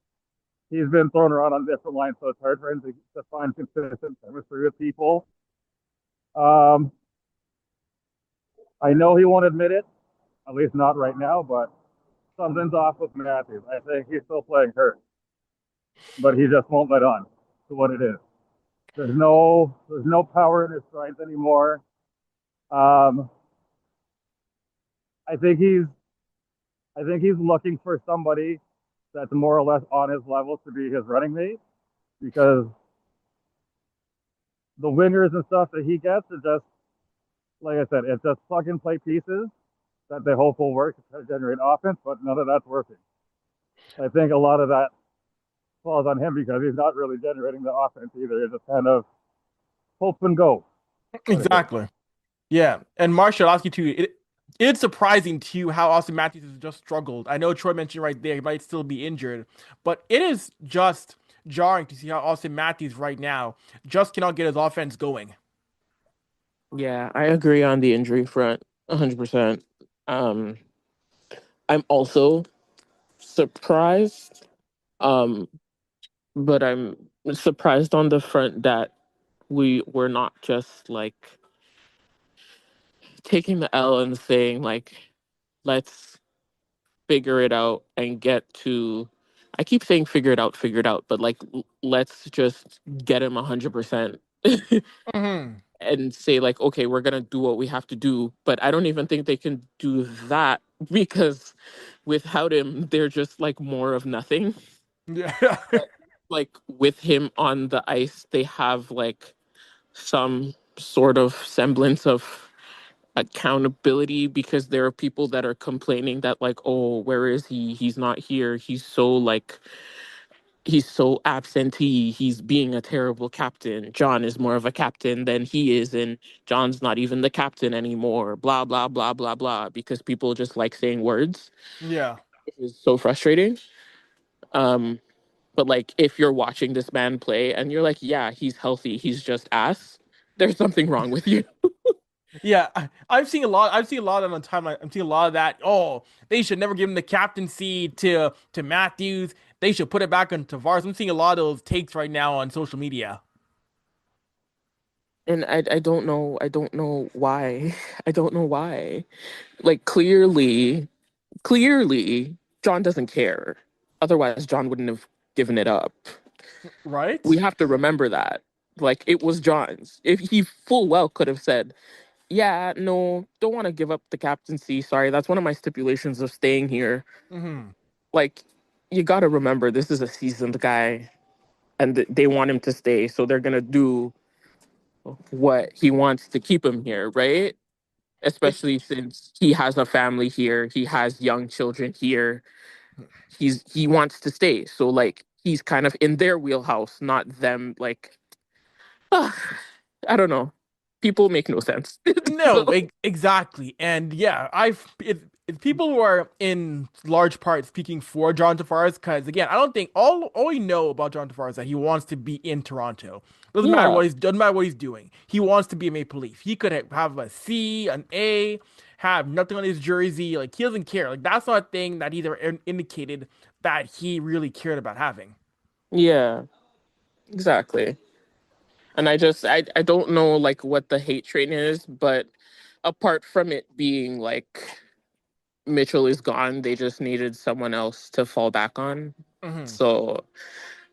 [SPEAKER 3] he's been thrown around on different lines, so it's hard for him to find consistent chemistry with people. Um, I know he won't admit it, at least not right now, but something's off with Matthews. I think he's still playing hurt, but he just won't let on to what it is. There's no power in his strength anymore. Um, I think he's I think he's looking for somebody that's more or less on his level to be his running mate because the wingers and stuff that he gets are just like I said, it's just plug and play pieces that they hope will work to generate offense, but none of that's working. I think a lot of that falls on him because he's not really generating the offense either. It's just kind of hope and go sort of thing.
[SPEAKER 1] Exactly. Yeah, and Marsha, I'll ask you too. It's surprising to you how Austin Matthews has just struggled. I know Troy mentioned right there he might still be injured, but it is just jarring to see how Austin Matthews right now just cannot get his offense going.
[SPEAKER 2] Yeah, I agree on the injury front, 100%. Um, I'm also surprised, um, but I'm surprised on the front that we were not just like taking the L and saying like, let's figure it out and get to. I keep saying figure it out, but like, let's just get him 100%.
[SPEAKER 1] Hmm.
[SPEAKER 2] And say like, okay, we're gonna do what we have to do. But I don't even think they can do that because without him, they're just like more of nothing.
[SPEAKER 1] Yeah.
[SPEAKER 2] Like with him on the ice, they have like some sort of semblance of accountability because there are people that are complaining that like, oh, where is he? He's not here. He's so absentee. He's being a terrible captain. John is more of a captain than he is, and John's not even the captain anymore. Blah blah blah blah blah. Because people just like saying words,
[SPEAKER 1] Yeah.
[SPEAKER 2] which is so frustrating. Um, but like, if you're watching this man play and you're like, yeah, he's healthy. He's just ass. There's something wrong with you.
[SPEAKER 1] Yeah, I've seen a lot. I've seen a lot on the timeline. I'm seeing a lot of that. Oh, they should never give him the captaincy to Matthews. They should put it back on Tavares. I'm seeing a lot of those takes right now on social media.
[SPEAKER 2] And I don't know. I don't know why. I don't know why. Like clearly, John doesn't care. Otherwise, John wouldn't have given it up. We
[SPEAKER 1] Right?
[SPEAKER 2] have to remember that. Like it was John's. If he full well could have said, "Yeah, no, don't want to give up the captaincy. Sorry, that's one of my stipulations of staying here."
[SPEAKER 1] Hmm.
[SPEAKER 2] Like you got to remember this is a seasoned guy and they want him to stay, so they're going to do what he wants to keep him here, right? Especially since he has a family here, he has young children here. He wants to stay. So like he's kind of in their wheelhouse, not them like I don't know. People make no sense.
[SPEAKER 1] No,
[SPEAKER 2] So,
[SPEAKER 1] exactly. And yeah, it's people who are in large part speaking for John Tavares because again, I don't think all we know about John Tavares is that he wants to be in Toronto.
[SPEAKER 2] yeah,
[SPEAKER 1] Doesn't matter what he's doing. He wants to be a Maple Leaf. He could have a C, an A, have nothing on his jersey. Like he doesn't care. Like that's not a thing that he's ever indicated that he really cared about having.
[SPEAKER 2] yeah, exactly. And I don't know like what the hate train is, but apart from it being like Mitchell is gone, they just needed someone else to fall back on.
[SPEAKER 1] Hmm.
[SPEAKER 2] So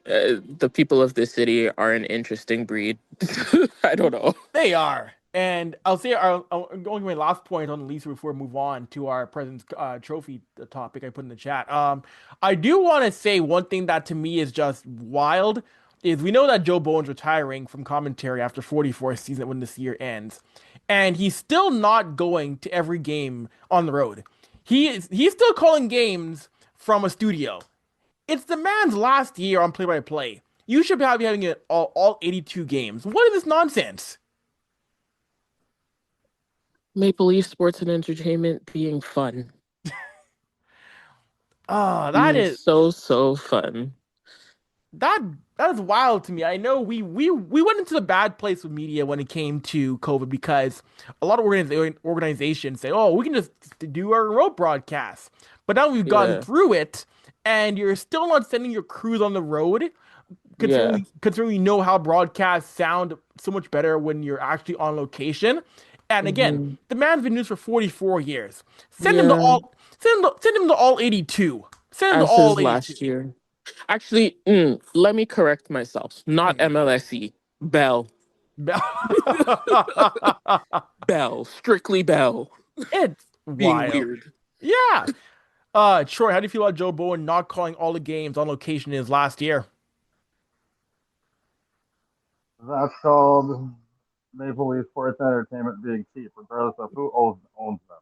[SPEAKER 2] the people of this city are an interesting breed. I don't know.
[SPEAKER 1] They are. And I'll say, going to my last point on the lease before we move on to our President's Trophy topic I put in the chat. I do want to say one thing that to me is just wild is we know that Joe Bowen's retiring from commentary after 44 season when this year ends, and he's still not going to every game on the road. He's still calling games from a studio. It's the man's last year on play-by-play. You should be having it all 82 games. What is this nonsense?
[SPEAKER 2] Maple Leaf Sports and Entertainment being fun.
[SPEAKER 1] Oh,
[SPEAKER 2] Being so fun.
[SPEAKER 1] that that is wild to me. I know we went into the bad place with media when it came to COVID because a lot of organizations say, "Oh, we can just do our remote broadcasts." But now we've gone
[SPEAKER 2] Yeah.
[SPEAKER 1] through it, and you're still not sending your crews on the road,
[SPEAKER 2] Yeah.
[SPEAKER 1] considering we know how broadcasts sound so much better when you're actually on location. And again,
[SPEAKER 2] Hmm.
[SPEAKER 1] the man's been news for 44 years.
[SPEAKER 2] Yeah.
[SPEAKER 1] Send him to all 82. Send him to
[SPEAKER 2] as
[SPEAKER 1] all
[SPEAKER 2] his
[SPEAKER 1] 82.
[SPEAKER 2] last year. Actually, let me correct myself. Not
[SPEAKER 1] Mm.
[SPEAKER 2] MLSE. Bell. Bell. Strictly Bell.
[SPEAKER 1] It's
[SPEAKER 2] Being
[SPEAKER 1] wild.
[SPEAKER 2] weird.
[SPEAKER 1] Yeah. Troy, how do you feel about Joe Bowen not calling all the games on location in his last year?
[SPEAKER 3] That's called Maple Leaf Sports Entertainment being cheap, regardless of who owns them.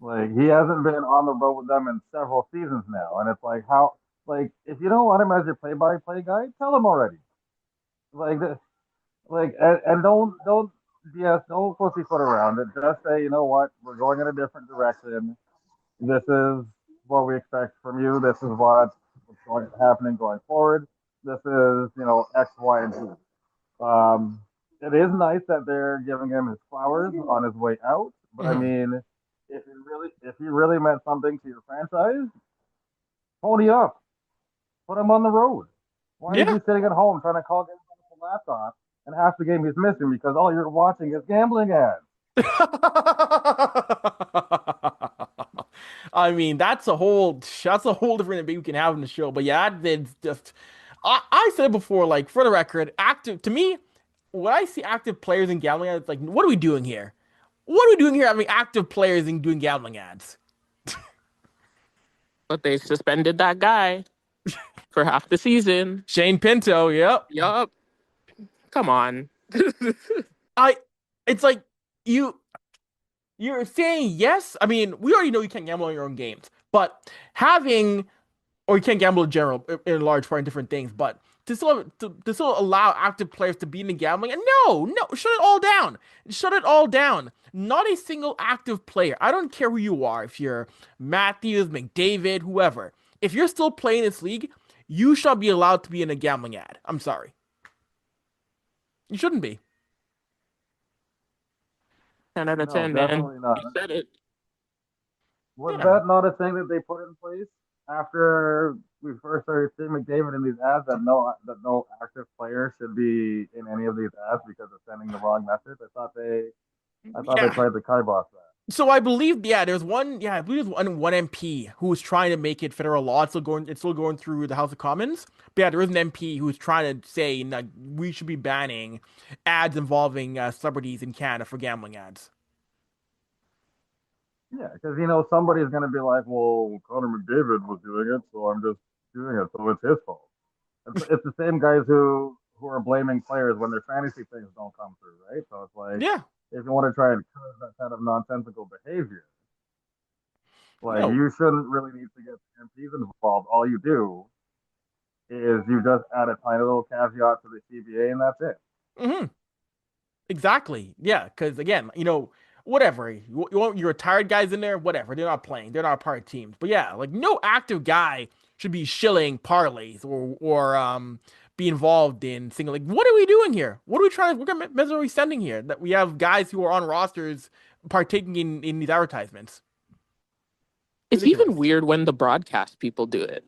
[SPEAKER 3] Like he hasn't been on the road with them in several seasons now, and it's like how like if you don't want him as your play-by-play guy, tell him already. Like and don't yes don't pussyfoot around it. Just say you know what we're going in a different direction. This is what we expect from you. This is what's going happening going forward. This is X, Y, and Z. It is nice that they're giving him his flowers on his way out, but I
[SPEAKER 1] Mhm.
[SPEAKER 3] mean, if he really meant something to your franchise, pony up, put him on the road. Why is
[SPEAKER 1] Yeah.
[SPEAKER 3] he sitting at home trying to call games on the laptop and half the game he's missing because all you're watching is gambling ads?
[SPEAKER 1] I mean, that's a whole different debate we can have in the show. But yeah, it's just I said it before, like for the record, active to me, when I see active players in gambling ads, it's like, what are we doing here? What are we doing here having active players and doing gambling ads?
[SPEAKER 2] But they suspended that guy for half the season.
[SPEAKER 1] Shane Pinto, yep.
[SPEAKER 2] Yup. Come on.
[SPEAKER 1] I it's like you you're saying yes. I mean, we already know you can't gamble on your own games, but having or you can't gamble in general in large part in different things, but to still allow active players to be in the gambling and no, shut it all down. Shut it all down. Not a single active player. I don't care who you are, if you're Matthews, McDavid, whoever. If you're still playing this league, you shall be allowed to be in a gambling ad. I'm sorry. You shouldn't be.
[SPEAKER 2] 10 out of
[SPEAKER 3] No,
[SPEAKER 2] 10, man.
[SPEAKER 3] definitely not.
[SPEAKER 2] You said it.
[SPEAKER 3] Was
[SPEAKER 1] Yeah.
[SPEAKER 3] that not a thing that they put in place after we first started seeing McDavid in these ads that no active player should be in any of these ads because of sending the wrong message? I thought they
[SPEAKER 1] Yeah.
[SPEAKER 3] tried to kibosh that.
[SPEAKER 1] So I believe, yeah, there's one, yeah, I believe there's one MP who was trying to make it federal law. It's still going through the House of Commons. But yeah, there is an MP who's trying to say like we should be banning ads involving celebrities in Canada for gambling ads.
[SPEAKER 3] Yeah, because somebody's going to be like, well, Connor McDavid was doing it, so I'm just doing it, so it's his fault. It's the same guys who are blaming players when their fantasy things don't come through, right? So it's like
[SPEAKER 1] Yeah,
[SPEAKER 3] if you want to try and curb that kind of nonsensical behavior, like
[SPEAKER 1] no,
[SPEAKER 3] you shouldn't really need to get the MPs involved. All you do is you just add a tiny little caveat to the CBA, and that's it.
[SPEAKER 1] hmm exactly, yeah, because again, whatever you want your retired guys in there, whatever, they're not playing, they're not part of teams. But yeah, like no active guy should be shilling parlays or be involved in single. Like, what are we doing here? What are we trying? What message are we sending here? That we have guys who are on rosters partaking in these advertisements.
[SPEAKER 2] It's even
[SPEAKER 1] Ridiculous.
[SPEAKER 2] weird when the broadcast people do it.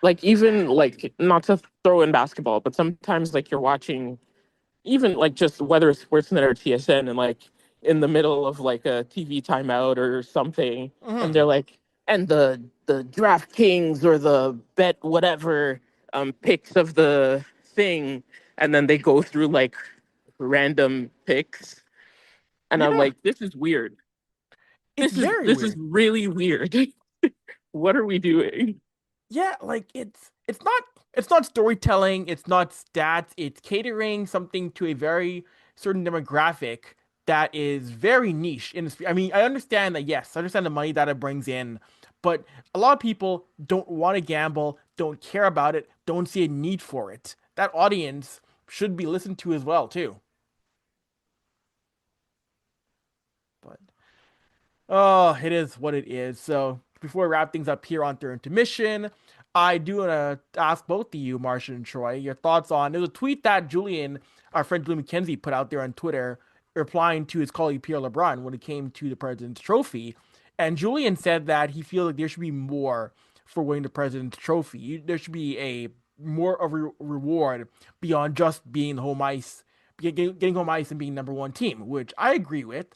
[SPEAKER 2] Like, even, like, not to throw in basketball, but sometimes, like, you're watching, even, like, just whether it's Sportsnet or TSN, and, like, in the middle of, like, a TV timeout or something, and
[SPEAKER 1] Hmm
[SPEAKER 2] they're like, and the DraftKings or the bet whatever picks of the thing, and then they go through, like, random picks. And I'm
[SPEAKER 1] Yeah,
[SPEAKER 2] like, this is weird.
[SPEAKER 1] it's very
[SPEAKER 2] This is
[SPEAKER 1] weird.
[SPEAKER 2] really weird. What are we doing?
[SPEAKER 1] Yeah, like it's not storytelling, it's not stats, it's catering something to a very certain demographic that is very niche in this. I mean, I understand that, yes, I understand the money that it brings in, but a lot of people don't want to gamble, don't care about it, don't see a need for it. That audience should be listened to as well, too. But oh, it is what it is. So before we wrap things up here on third intermission, I do want to ask both of you, Marsha and Troy, your thoughts on there's a tweet that Julian, our friend Julian McKenzie, put out there on Twitter, replying to his colleague Pierre LeBrun when it came to the President's Trophy. And Julian said that he feels like there should be more for winning the President's Trophy. There should be a more of a reward beyond just being home ice, getting home ice and being number one team, which I agree with.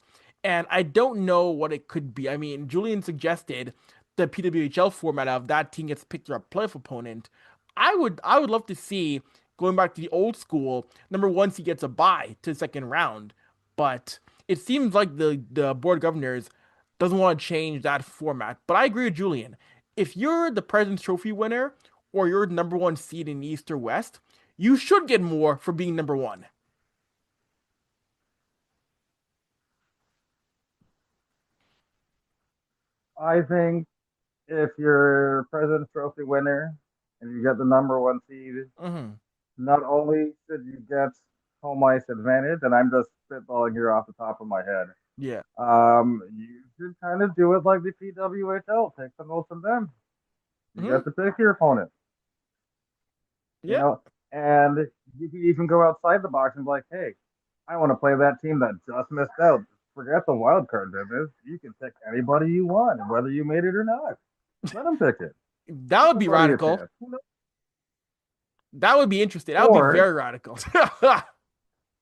[SPEAKER 1] and I don't know what it could be. I mean, Julian suggested the PWHL format of that team gets picked their playoff opponent. I would love to see going back to the old school. Number one seed gets a bye to the second round, but it seems like the board of governors doesn't want to change that format. But I agree with Julian. If you're the President's Trophy winner or you're the number one seed in East or West, you should get more for being number one.
[SPEAKER 3] I think if you're President's Trophy winner and you get the number one seed,
[SPEAKER 1] Hmm.
[SPEAKER 3] not only should you get home ice advantage, and I'm just spitballing here off the top of my head,
[SPEAKER 1] Yeah.
[SPEAKER 3] you should kind of do it like the PWHL, take the most of them. You
[SPEAKER 1] Hmm.
[SPEAKER 3] get to pick your opponent, you
[SPEAKER 1] Yeah.
[SPEAKER 3] know, and you can even go outside the box and be like, hey, I want to play that team that just missed out. Forget the wild card business. You can pick anybody you want, whether you made it or not. Let them pick it.
[SPEAKER 1] That
[SPEAKER 3] Give
[SPEAKER 1] would be
[SPEAKER 3] somebody a
[SPEAKER 1] radical.
[SPEAKER 3] chance.
[SPEAKER 1] That would be interesting. That would be
[SPEAKER 3] Or,
[SPEAKER 1] very radical.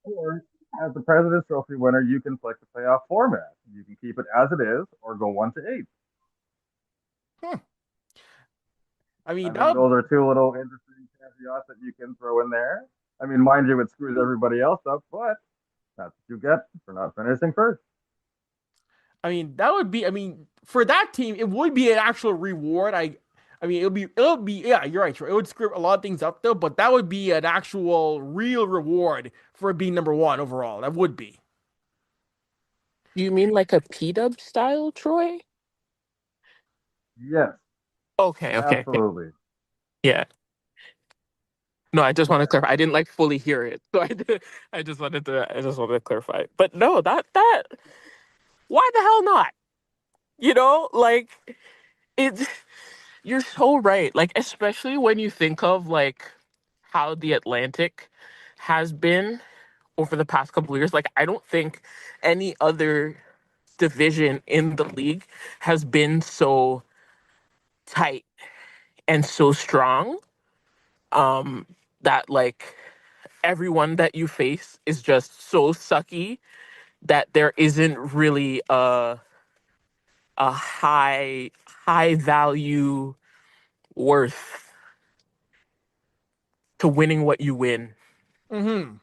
[SPEAKER 3] or as the President's Trophy winner, you can flick the playoff format. You can keep it as it is, or go 1-8.
[SPEAKER 1] Hmm. I mean,
[SPEAKER 3] I
[SPEAKER 1] that
[SPEAKER 3] think
[SPEAKER 1] would,
[SPEAKER 3] those are two little interesting caveats that you can throw in there. I mean, mind you, it screws everybody else up, but that's what you get for not finishing first.
[SPEAKER 1] I mean, that would be, I mean, for that team, it would be an actual reward. I mean, yeah, you're right, Troy. It would screw a lot of things up though, but that would be an actual real reward for being number one overall. That would be.
[SPEAKER 2] Do you mean like a P-dub style, Troy?
[SPEAKER 3] Yes,
[SPEAKER 2] Okay, okay, okay.
[SPEAKER 3] absolutely.
[SPEAKER 2] Yeah. No, I just want to
[SPEAKER 3] Yeah.
[SPEAKER 2] clarify. I didn't like fully hear it, so I just wanted to clarify. But no, that why the hell not? Like it's you're so right. Like especially when you think of like how the Atlantic has been over the past couple of years. Like I don't think any other division in the league has been so tight and so strong. Um, that like everyone that you face is just so sucky that there isn't really a high value worth to winning what you win.
[SPEAKER 1] Mm-hmm.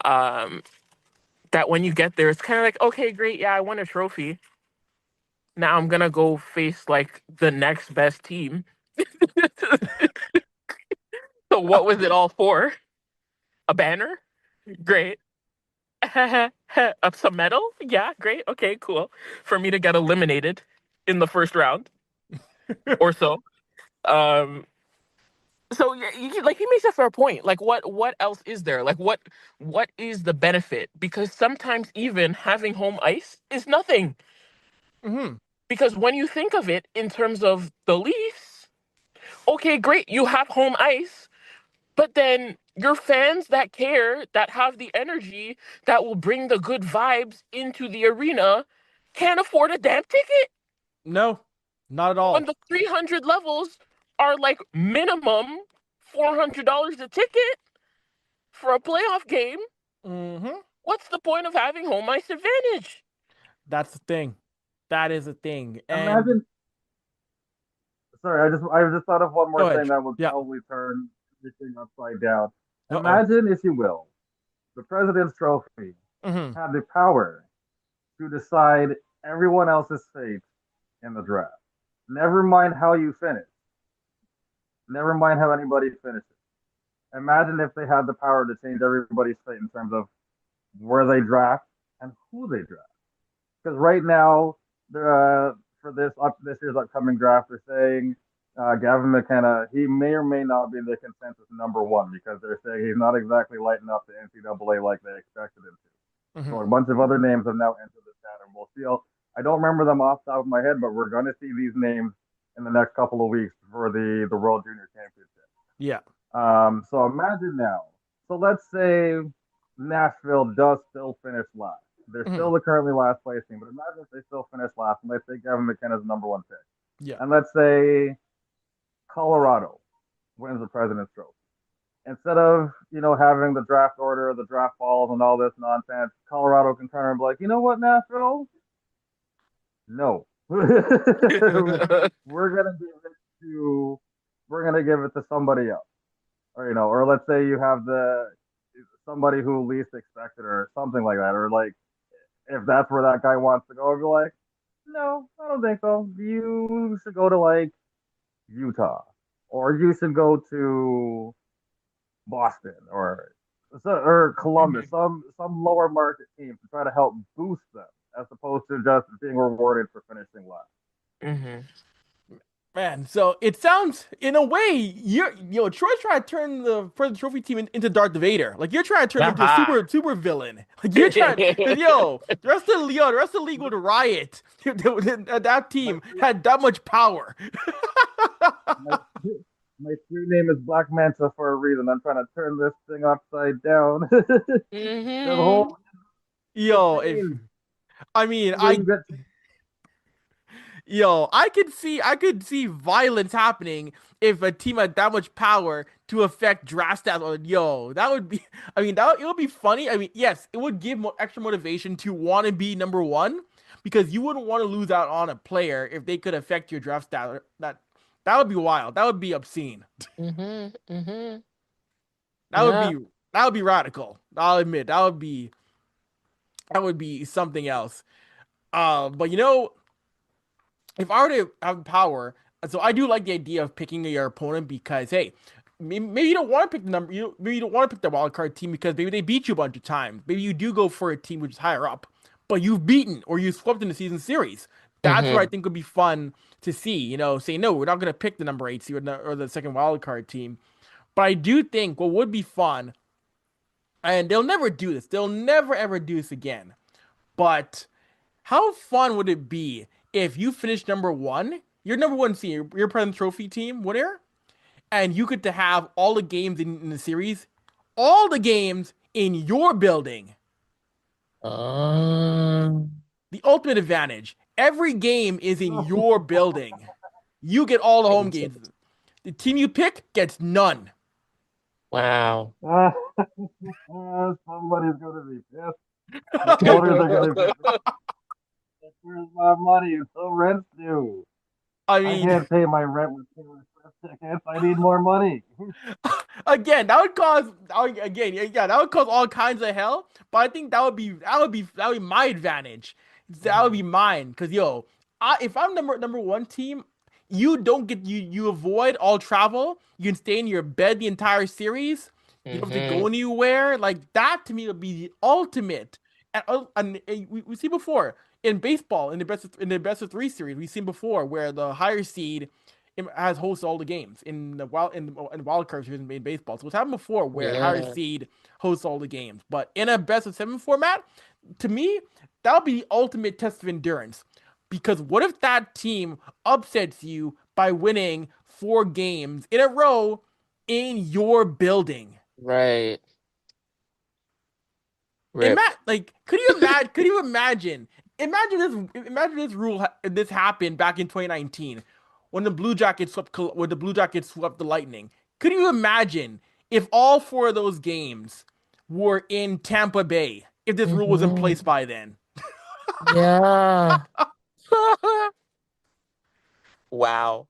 [SPEAKER 2] Um, that when you get there, it's kind of like, okay, great, yeah, I won a trophy. Now I'm gonna go face like the next best team. So what was it all for? A banner? Great. Some medal? Yeah, great. Okay, cool. For me to get eliminated in the first round or so. Um, so yeah, like he makes a fair point. Like what else is there? Like what is the benefit? Because sometimes even having home ice is nothing.
[SPEAKER 1] Mm-hmm.
[SPEAKER 2] Because when you think of it in terms of the Leafs, okay, great, you have home ice, but then your fans that care, that have the energy, that will bring the good vibes into the arena, can't afford a damn ticket
[SPEAKER 1] No, not at
[SPEAKER 2] when
[SPEAKER 1] all.
[SPEAKER 2] the 300 levels are like minimum $400 a ticket for a playoff game.
[SPEAKER 1] Mm-hmm.
[SPEAKER 2] What's the point of having home ice advantage?
[SPEAKER 1] That's the thing. That is the thing. And
[SPEAKER 3] Imagine. Sorry, I just thought of one
[SPEAKER 1] go
[SPEAKER 3] more
[SPEAKER 1] ahead.
[SPEAKER 3] thing that would
[SPEAKER 1] Yeah.
[SPEAKER 3] probably turn everything upside down.
[SPEAKER 1] Uh-oh.
[SPEAKER 3] Imagine, if you will, the President's Trophy
[SPEAKER 1] Mm-hmm.
[SPEAKER 3] had the power to decide everyone else's fate in the draft. Never mind how you finish. Never mind how anybody finishes. Imagine if they had the power to change everybody's fate in terms of where they draft and who they draft. Because right now, for this year's upcoming draft, they're saying Gavin McKenna, he may or may not be the consensus number one because they're saying he's not exactly lighting up the NCAA like they expected him to. So
[SPEAKER 1] Mm-hmm.
[SPEAKER 3] a bunch of other names have now entered the chat, and we'll see. I don't remember them off the top of my head, but we're going to see these names in the next couple of weeks for the World Junior Championship.
[SPEAKER 1] Yeah.
[SPEAKER 3] So imagine now. So let's say Nashville does still finish last. They're
[SPEAKER 1] Mm-hmm.
[SPEAKER 3] still the currently last place team, but imagine if they still finish last and let's say Gavin McKenna's the number one pick.
[SPEAKER 1] Yeah.
[SPEAKER 3] And let's say Colorado wins the President's Trophy. instead of having the draft order, the draft balls, and all this nonsense, Colorado can turn and be like, you know what, Nashville? No, we're gonna give it to somebody else, or or let's say you have the somebody who least expected, or something like that, or like if that's where that guy wants to go, you're like, no, I don't think so. You should go to like Utah, or you should go to Boston, or Columbus,
[SPEAKER 1] Mhm.
[SPEAKER 3] some lower market team to try to help boost them, as opposed to just being rewarded for finishing last.
[SPEAKER 2] Hmm.
[SPEAKER 1] Man, so it sounds in a way Troy's trying to turn the President Trophy team into Darth Vader. Like you're trying to turn them into a
[SPEAKER 2] Aha.
[SPEAKER 1] super villain. Like you're trying because the rest of the league would riot. That
[SPEAKER 3] My
[SPEAKER 1] team had that much power.
[SPEAKER 3] my my true name is Black Manta for a reason. I'm trying to turn this thing upside down. The
[SPEAKER 2] Hmm.
[SPEAKER 3] whole the
[SPEAKER 1] Yo, if
[SPEAKER 3] change.
[SPEAKER 1] I mean
[SPEAKER 3] You
[SPEAKER 1] I
[SPEAKER 3] get
[SPEAKER 1] Yo, I could see violence happening if a team had that much power to affect draft stats. Or yo, that would be. I mean, it would be funny. I mean, yes, it would give extra motivation to want to be number one because you wouldn't want to lose out on a player if they could affect your draft stat. That would be wild. That would be obscene.
[SPEAKER 2] Hmm. Hmm.
[SPEAKER 1] That would
[SPEAKER 2] Yeah.
[SPEAKER 1] be that would be radical. I'll admit that would be something else. But if I were to have power, so I do like the idea of picking your opponent because hey, maybe you don't want to pick the number. Maybe you don't want to pick the wild card team because maybe they beat you a bunch of times. Maybe you do go for a team which is higher up, but you've beaten or you swept in the season series. That's what I
[SPEAKER 2] Hmm.
[SPEAKER 1] think would be fun to see. Say no, we're not going to pick the number 8 seed or the second wild card team. But I do think what would be fun, and they'll never do this. They'll never ever do this again. But how fun would it be if you finished number one, your number one seed, your President Trophy team winner, and you get to have all the games in the series, all the games in your building?
[SPEAKER 2] Um,
[SPEAKER 1] The ultimate advantage. Every game is in your building. You get all the home games. The team you pick gets none.
[SPEAKER 2] wow.
[SPEAKER 3] somebody's gonna be pissed. The owners are gonna be like, where's my money? So rent's due.
[SPEAKER 1] I
[SPEAKER 3] I
[SPEAKER 1] mean,
[SPEAKER 3] can't pay my rent with Taylor Swift tickets. I need more money.
[SPEAKER 1] again, that would cause all kinds of hell. But I think that would be my advantage. That would be mine. Because if I'm number one team, you don't get you avoid all travel. You can stay in your bed the entire series. You don't have to
[SPEAKER 2] Hmm.
[SPEAKER 1] go anywhere. Like that to me would be the ultimate. And we see before in baseball in the best of three series we've seen before where the higher seed has hosted all the games in wild card series in baseball. So it's happened before where higher
[SPEAKER 2] Yeah.
[SPEAKER 1] seed hosts all the games. But in a best of seven format, to me, that would be the ultimate test of endurance. Because what if that team upsets you by winning 4 games in a row in your building?
[SPEAKER 2] Right. Rip.
[SPEAKER 1] Like, could you imagine? Could you imagine? Imagine this. Imagine this happened back in 2019 when the Blue Jackets swept the Lightning. Could you imagine if all 4 of those games were in Tampa Bay? If this rule was in
[SPEAKER 2] Hmm.
[SPEAKER 1] place by then.
[SPEAKER 2] Yeah. Wow.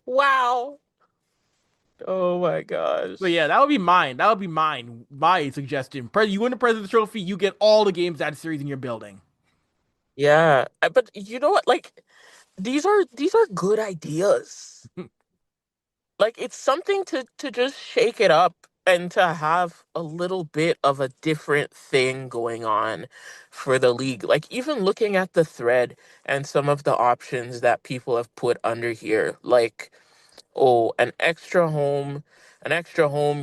[SPEAKER 2] Wow. Oh my
[SPEAKER 1] So
[SPEAKER 2] gosh.
[SPEAKER 1] yeah, that would be mine. That would be mine. My suggestion. You win the President's Trophy, you get all the games that series in your building.
[SPEAKER 2] Yeah. But you know what? Like these are good ideas. Like it's something to just shake it up and to have a little bit of a different thing going on for the league. Like even looking at the thread and some of the options that people have put under here, like oh, an extra home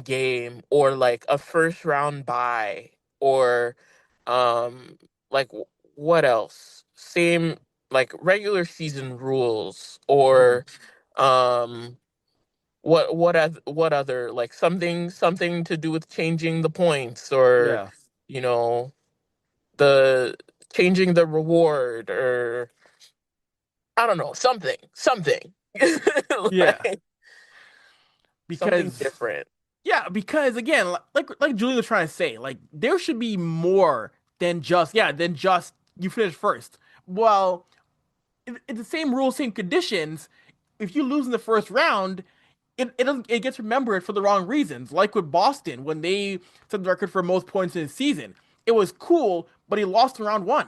[SPEAKER 2] game, or like a first round bye, or um like what else? Same like regular season rules,
[SPEAKER 1] Mhm.
[SPEAKER 2] or um what other, like something to do with changing the points, or
[SPEAKER 1] Yeah.
[SPEAKER 2] you know the changing the reward, or I don't know, something
[SPEAKER 1] Yeah.
[SPEAKER 2] like something
[SPEAKER 1] Because
[SPEAKER 2] different.
[SPEAKER 1] Yeah, because again, like Julian was trying to say, like there should be more than just you finish first. Well, it's the same rules, same conditions. If you lose in the first round, it gets remembered for the wrong reasons. Like with Boston when they set the record for most points in a season, it was cool, but he lost in round one.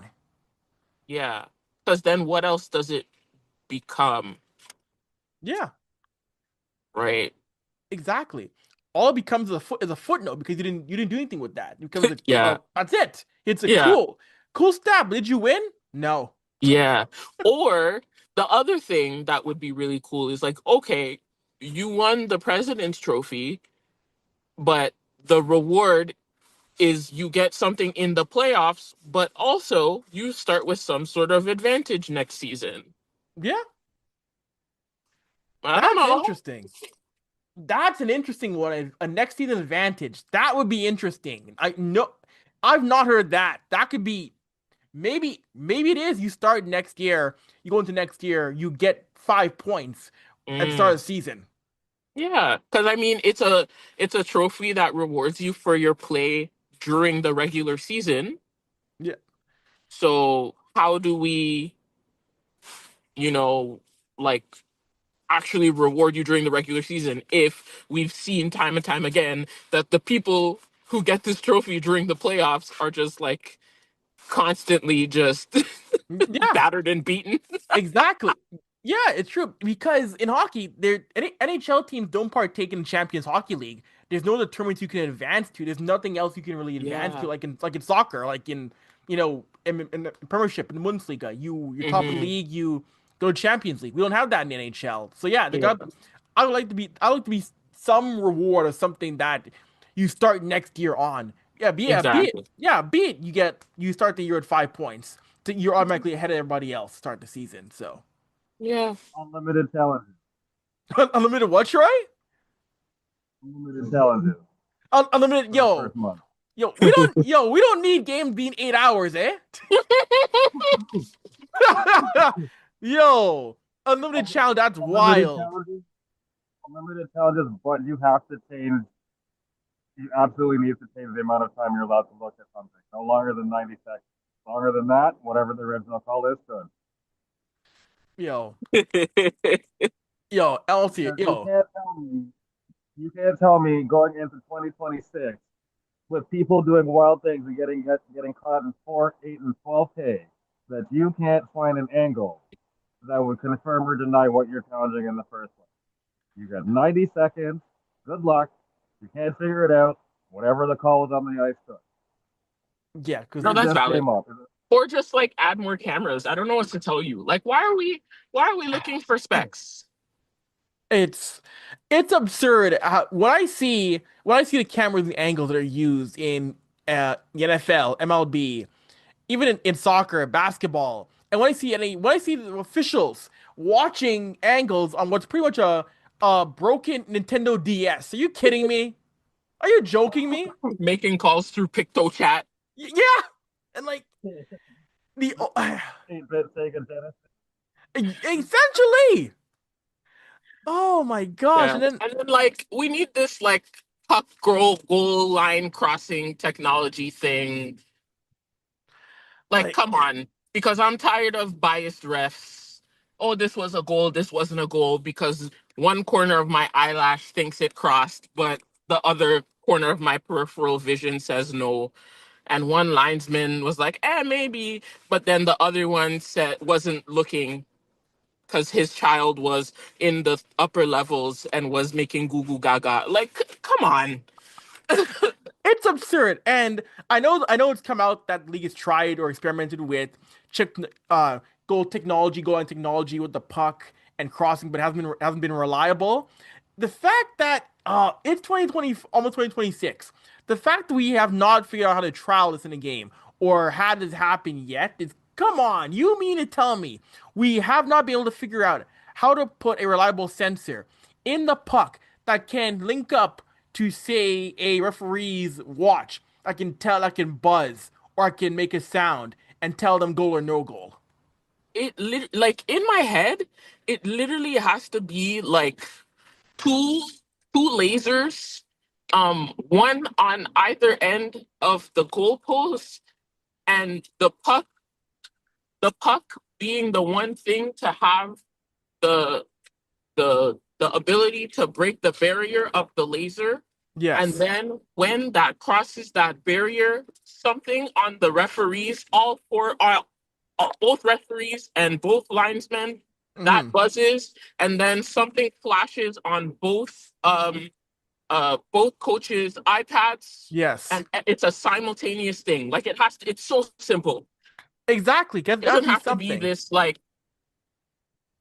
[SPEAKER 2] Yeah. Because then what else does it become,
[SPEAKER 1] Yeah,
[SPEAKER 2] right?
[SPEAKER 1] exactly. All it becomes is a footnote because you didn't do anything with that. It becomes a
[SPEAKER 2] Yeah.
[SPEAKER 1] that's it. It's a
[SPEAKER 2] Yeah.
[SPEAKER 1] cool stab. Did you win? No.
[SPEAKER 2] Yeah. Or the other thing that would be really cool is like, okay, you won the President's Trophy, but the reward is you get something in the playoffs, but also you start with some sort of advantage next season.
[SPEAKER 1] Yeah,
[SPEAKER 2] I don't
[SPEAKER 1] that's
[SPEAKER 2] know.
[SPEAKER 1] interesting. That's an interesting one. A next season advantage. That would be interesting. I no, I've not heard that. That could be maybe it is. You start next year. You go into next year. You get 5 points at the start
[SPEAKER 2] Mm,
[SPEAKER 1] of the season.
[SPEAKER 2] yeah, because I mean, it's a trophy that rewards you for your play during the regular season.
[SPEAKER 1] Yeah,
[SPEAKER 2] So how do we, you know, like actually reward you during the regular season if we've seen time and time again that the people who get this trophy during the playoffs are just like constantly just
[SPEAKER 1] yeah.
[SPEAKER 2] battered and beaten.
[SPEAKER 1] Exactly. Yeah, it's true because in hockey, NHL teams don't partake in Champions Hockey League. There's no other tournaments you can advance to. There's nothing else you can really advance to,
[SPEAKER 2] Yeah.
[SPEAKER 1] like in soccer, like in the Premiership in the Bundesliga. You're top of the
[SPEAKER 2] Hmm.
[SPEAKER 1] league. You go to Champions League. We don't have that in the NHL. So yeah, they
[SPEAKER 2] Yeah.
[SPEAKER 1] got. I would like to be some reward or something that you start next year on.
[SPEAKER 2] Exactly.
[SPEAKER 1] Be it you start the year at 5 points. So you're automatically ahead of everybody else to start the season. So
[SPEAKER 2] Yeah.
[SPEAKER 3] Unlimited challenges.
[SPEAKER 1] unlimited what, Troy?
[SPEAKER 3] Unlimited challenges
[SPEAKER 1] Unlimited,
[SPEAKER 3] for the first month.
[SPEAKER 1] we don't need games being 8 hours, eh? Yo, unlimited challenge, that's
[SPEAKER 3] Unlimited
[SPEAKER 1] wild.
[SPEAKER 3] challenges. Unlimited challenges, but you have to change. You absolutely need to change the amount of time you're allowed to look at something. No longer than 90 seconds. Longer than that, whatever the original call is, good.
[SPEAKER 1] Yo, yo, Elsie,
[SPEAKER 3] Because
[SPEAKER 1] yo,
[SPEAKER 3] you can't tell me going into 2026 with people doing wild things and getting caught in 4, 8, and 12K that you can't find an angle that would confirm or deny what you're challenging in the first place. You got 90 seconds. Good luck. If you can't figure it out, whatever the call is on the ice, good.
[SPEAKER 1] yeah, because
[SPEAKER 2] No,
[SPEAKER 3] It
[SPEAKER 2] that's
[SPEAKER 3] just
[SPEAKER 2] valid.
[SPEAKER 3] came up.
[SPEAKER 2] Or just like add more cameras. I don't know what to tell you. Like, why are we looking for specs?
[SPEAKER 1] it's it's absurd. When I see the cameras and the angles that are used in the NFL, MLB, even in soccer, basketball, and when I see the officials watching angles on what's pretty much a broken Nintendo DS. Are you kidding me? Are you joking me?
[SPEAKER 2] Making calls through PictoChat.
[SPEAKER 1] Yeah, and like the
[SPEAKER 3] 8-bit Sega Genesis.
[SPEAKER 1] essentially. Oh my gosh!
[SPEAKER 2] Yeah.
[SPEAKER 1] And then
[SPEAKER 2] And then like we need this like puck goal line crossing technology thing. Like,
[SPEAKER 1] like
[SPEAKER 2] come on. Because I'm tired of biased refs. Oh, this was a goal, this wasn't a goal, because one corner of my eyelash thinks it crossed, but the other corner of my peripheral vision says no. And one linesman was like, maybe. But then the other one said wasn't looking because his child was in the upper levels and was making goo goo gaga. Like, come on.
[SPEAKER 1] it's absurd. And I know it's come out that the league has tried or experimented with chip goal line technology with the puck and crossing, but hasn't been reliable. The fact that it's 2020, almost 2026, the fact that we have not figured out how to trial this in a game or had this happen yet is, come on. You mean to tell me we have not been able to figure out how to put a reliable sensor in the puck that can link up to, say, a referee's watch? I can buzz or I can make a sound and tell them goal or no goal.
[SPEAKER 2] Like in my head, it literally has to be like two two lasers One on either end of the goalpost, and the puck being the one thing to have the the ability to break the barrier of the laser. And
[SPEAKER 1] Yes.
[SPEAKER 2] then when that crosses that barrier, something on the referees, all four are both referees and both linesmen, that
[SPEAKER 1] Hmm.
[SPEAKER 2] buzzes, and then something flashes on both coaches' iPads,
[SPEAKER 1] Yes.
[SPEAKER 2] and it's a simultaneous thing. Like it has to, it's so simple.
[SPEAKER 1] Exactly. Because
[SPEAKER 2] It
[SPEAKER 1] that'd
[SPEAKER 2] doesn't
[SPEAKER 1] be
[SPEAKER 2] have to be
[SPEAKER 1] something.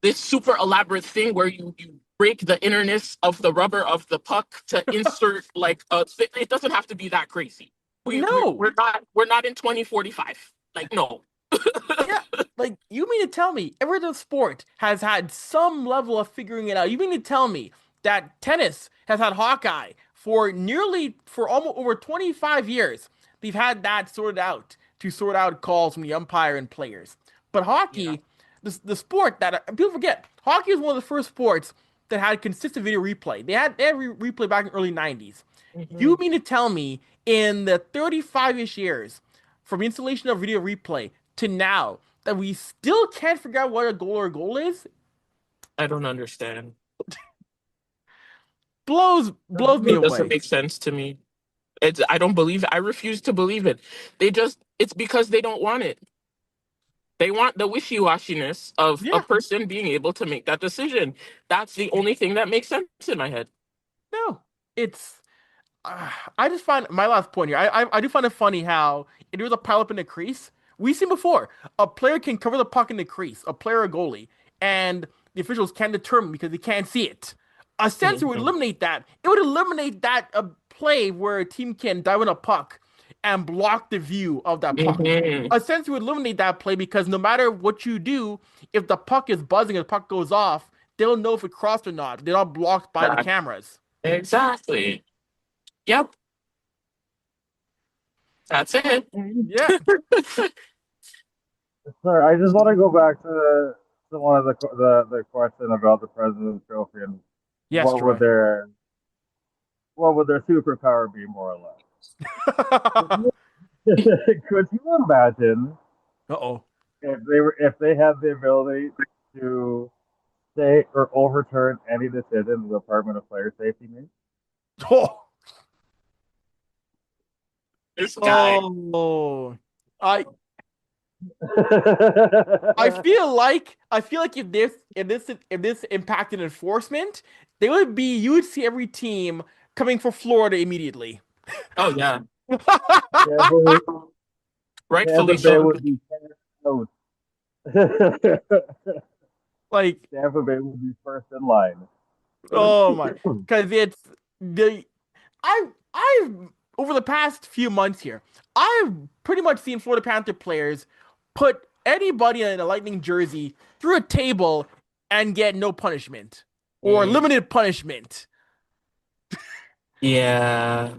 [SPEAKER 2] this super elaborate thing where you break the innerness of the rubber of the puck to insert like a it doesn't have to be that crazy.
[SPEAKER 1] No.
[SPEAKER 2] We're not in 2045. Like no.
[SPEAKER 1] Yeah, like you mean to tell me every other sport has had some level of figuring it out? You mean to tell me that tennis has had Hawkeye for almost over 25 years? They've had that sorted out to sort out calls from the umpire and players. But
[SPEAKER 2] Yeah.
[SPEAKER 1] hockey, the sport that people forget, hockey is one of the first sports that had consistent video replay. They had replay back in the early 90s. You
[SPEAKER 2] Hmm.
[SPEAKER 1] mean to tell me in the 35-ish years from installation of video replay to now that we still can't figure out what a goal or a goal is?
[SPEAKER 2] I don't understand.
[SPEAKER 1] Blows me
[SPEAKER 2] It doesn't
[SPEAKER 1] away.
[SPEAKER 2] make sense to me. I don't believe it. I refuse to believe it. It's because they don't want it. They want the wishy-washiness of a
[SPEAKER 1] Yeah,
[SPEAKER 2] person being able to make that decision. That's the only thing that makes sense in my head.
[SPEAKER 1] no. It's I just find my last point here. I do find it funny how if there was a pile up in the crease, we've seen before a player can cover the puck in the crease, a player or goalie, and the officials can't determine because they can't see it. A sensor would
[SPEAKER 2] Mhm.
[SPEAKER 1] eliminate that. It would eliminate that play where a team can dive in a puck and block the view of that puck.
[SPEAKER 2] Mhm.
[SPEAKER 1] A sensor would eliminate that play because no matter what you do, if the puck is buzzing and the puck goes off, they'll know if it crossed or not. They're not blocked by the
[SPEAKER 2] Exact-
[SPEAKER 1] cameras.
[SPEAKER 2] Exactly. Yep. That's it.
[SPEAKER 1] Yeah.
[SPEAKER 3] Sorry, I just want to go back to one of the question about the President's Trophy and
[SPEAKER 1] Yes,
[SPEAKER 3] what would
[SPEAKER 1] Troy.
[SPEAKER 3] their what would their superpower be more or less? Could you imagine
[SPEAKER 1] Uh-oh.
[SPEAKER 3] if they had the ability to say or overturn any decision the Department of Player Safety makes?
[SPEAKER 1] Oh,
[SPEAKER 2] This guy.
[SPEAKER 1] oh. I I feel like if this impacted enforcement, they would be you would see every team coming for Florida immediately.
[SPEAKER 2] Oh yeah.
[SPEAKER 3] Tampa, Tampa
[SPEAKER 2] Rightfully
[SPEAKER 3] Bay
[SPEAKER 2] so.
[SPEAKER 3] would be out.
[SPEAKER 1] Like,
[SPEAKER 3] Tampa Bay would be first in line.
[SPEAKER 1] oh my, because it's the I've over the past few months here, I've pretty much seen Florida Panther players put anybody in a Lightning jersey through a table and get no punishment or
[SPEAKER 2] Mm.
[SPEAKER 1] limited punishment.
[SPEAKER 2] Yeah.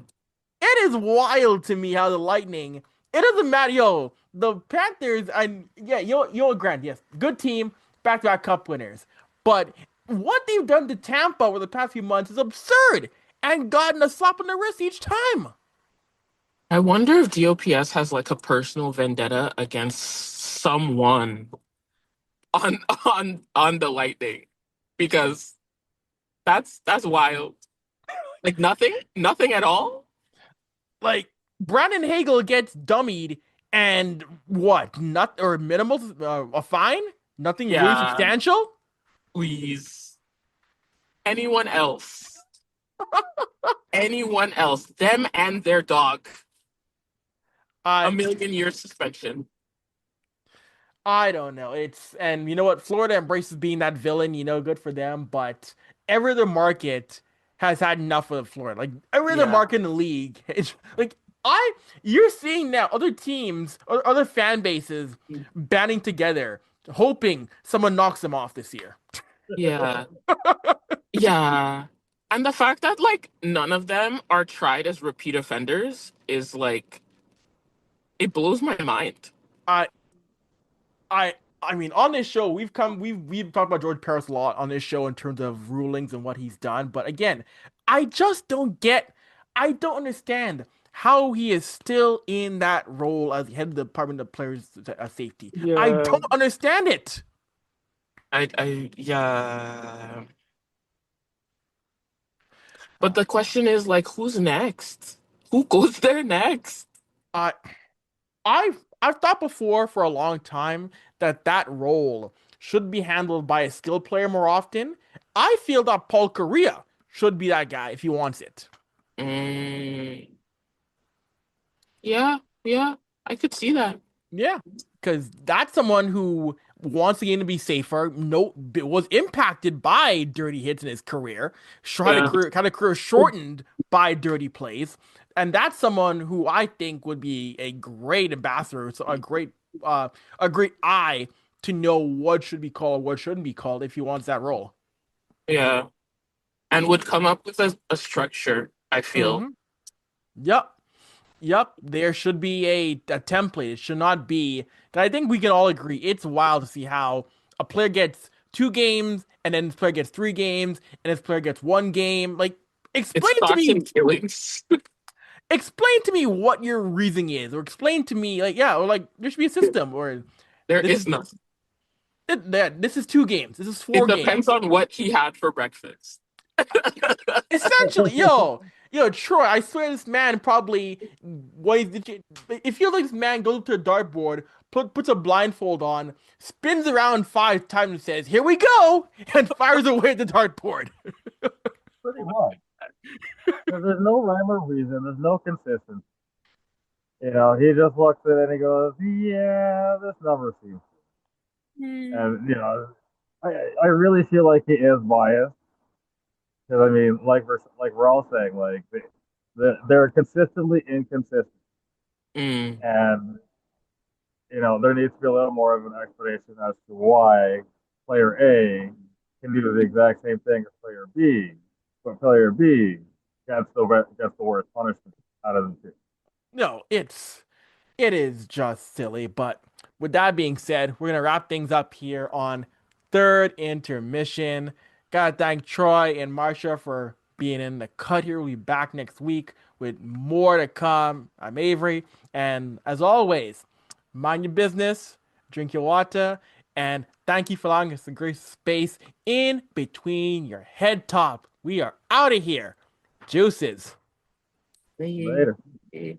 [SPEAKER 1] It is wild to me how the Lightning. It doesn't matter, yo. The Panthers, and yeah, yo, Grant, yes, good team, back-to-back Cup winners. But what they've done to Tampa over the past few months is absurd, and gotten a slap on the wrist each time.
[SPEAKER 2] I wonder if DOPS has like a personal vendetta against someone on on the Lightning because that's wild. Like nothing at all.
[SPEAKER 1] Like Brandon Hagel gets dummied, and what? Not or minimal a fine? Nothing really
[SPEAKER 2] Yeah,
[SPEAKER 1] substantial.
[SPEAKER 2] please. Anyone else? Anyone else? Them and their dog. A
[SPEAKER 1] I
[SPEAKER 2] million year suspension.
[SPEAKER 1] I don't know. It's and you know what? Florida embraces being that villain. Good for them. But every other market has had enough of Florida. Like every other
[SPEAKER 2] Yeah.
[SPEAKER 1] market in the league, it's like you're seeing now other teams or other fan bases banding together, hoping someone knocks them off this year.
[SPEAKER 2] Yeah. Yeah. And the fact that like none of them are tried as repeat offenders is like it blows my mind.
[SPEAKER 1] I I I mean, on this show, we've talked about George Paris a lot on this show in terms of rulings and what he's done. But again, I just don't get. I don't understand how he is still in that role as head of the Department of Players Safety. I
[SPEAKER 2] Yeah,
[SPEAKER 1] don't understand it.
[SPEAKER 2] yeah. But the question is like, who's next? Who goes there next?
[SPEAKER 1] I I've thought before for a long time that that role should be handled by a skilled player more often. I feel that Paul Correa should be that guy if he wants it.
[SPEAKER 2] Mm, yeah, yeah, I could see that.
[SPEAKER 1] Yeah, because that's someone who wants the game to be safer. No, was impacted by dirty hits in his career.
[SPEAKER 2] Yeah,
[SPEAKER 1] Had a career shortened by dirty plays, and that's someone who I think would be a great ambassador, so uh, a great eye to know what should be called, what shouldn't be called if he wants that role.
[SPEAKER 2] yeah, and would come up with a structure, I feel.
[SPEAKER 1] Hmm. Yep. Yep, there should be a template. It should not be. And I think we can all agree it's wild to see how a player gets 2 games, and then this player gets 3 games, and this player gets 1 game. Like,
[SPEAKER 2] It's
[SPEAKER 1] explain to
[SPEAKER 2] thoughts
[SPEAKER 1] me,
[SPEAKER 2] and killings.
[SPEAKER 1] explain to me what your reasoning is, or explain to me, like, yeah, or like there should be a system, or
[SPEAKER 2] There
[SPEAKER 1] this
[SPEAKER 2] is
[SPEAKER 1] is
[SPEAKER 2] nothing.
[SPEAKER 1] that this is 2 games, this is
[SPEAKER 2] It
[SPEAKER 1] four
[SPEAKER 2] depends
[SPEAKER 1] games.
[SPEAKER 2] on what he had for breakfast.
[SPEAKER 1] Essentially, Troy, I swear this man probably if you like this man goes up to a dartboard, puts a blindfold on, spins around 5 times and says, "Here we go," and fires away at the dartboard.
[SPEAKER 3] Pretty much. Because there's no rhyme or reason. There's no consistency. He just looks at it and he goes, "Yeah, this number seems." And I really feel like he is biased because I mean, like we're all saying, like they're consistently inconsistent,
[SPEAKER 2] Mm,
[SPEAKER 3] and there needs to be a little more of an explanation as to why player A can do the exact same thing as player B, but player B gets the worst punishment out of the two.
[SPEAKER 1] No, it is just silly. But with that being said, we're gonna wrap things up here on third intermission. Gotta thank Troy and Marsha for being in the cut here. We'll be back next week with more to come. I'm Avery, and as always, mind your business, drink your water, and thank you for allowing us a great space in between your head top. We are out of here. Juices.
[SPEAKER 3] Later.
[SPEAKER 2] mm.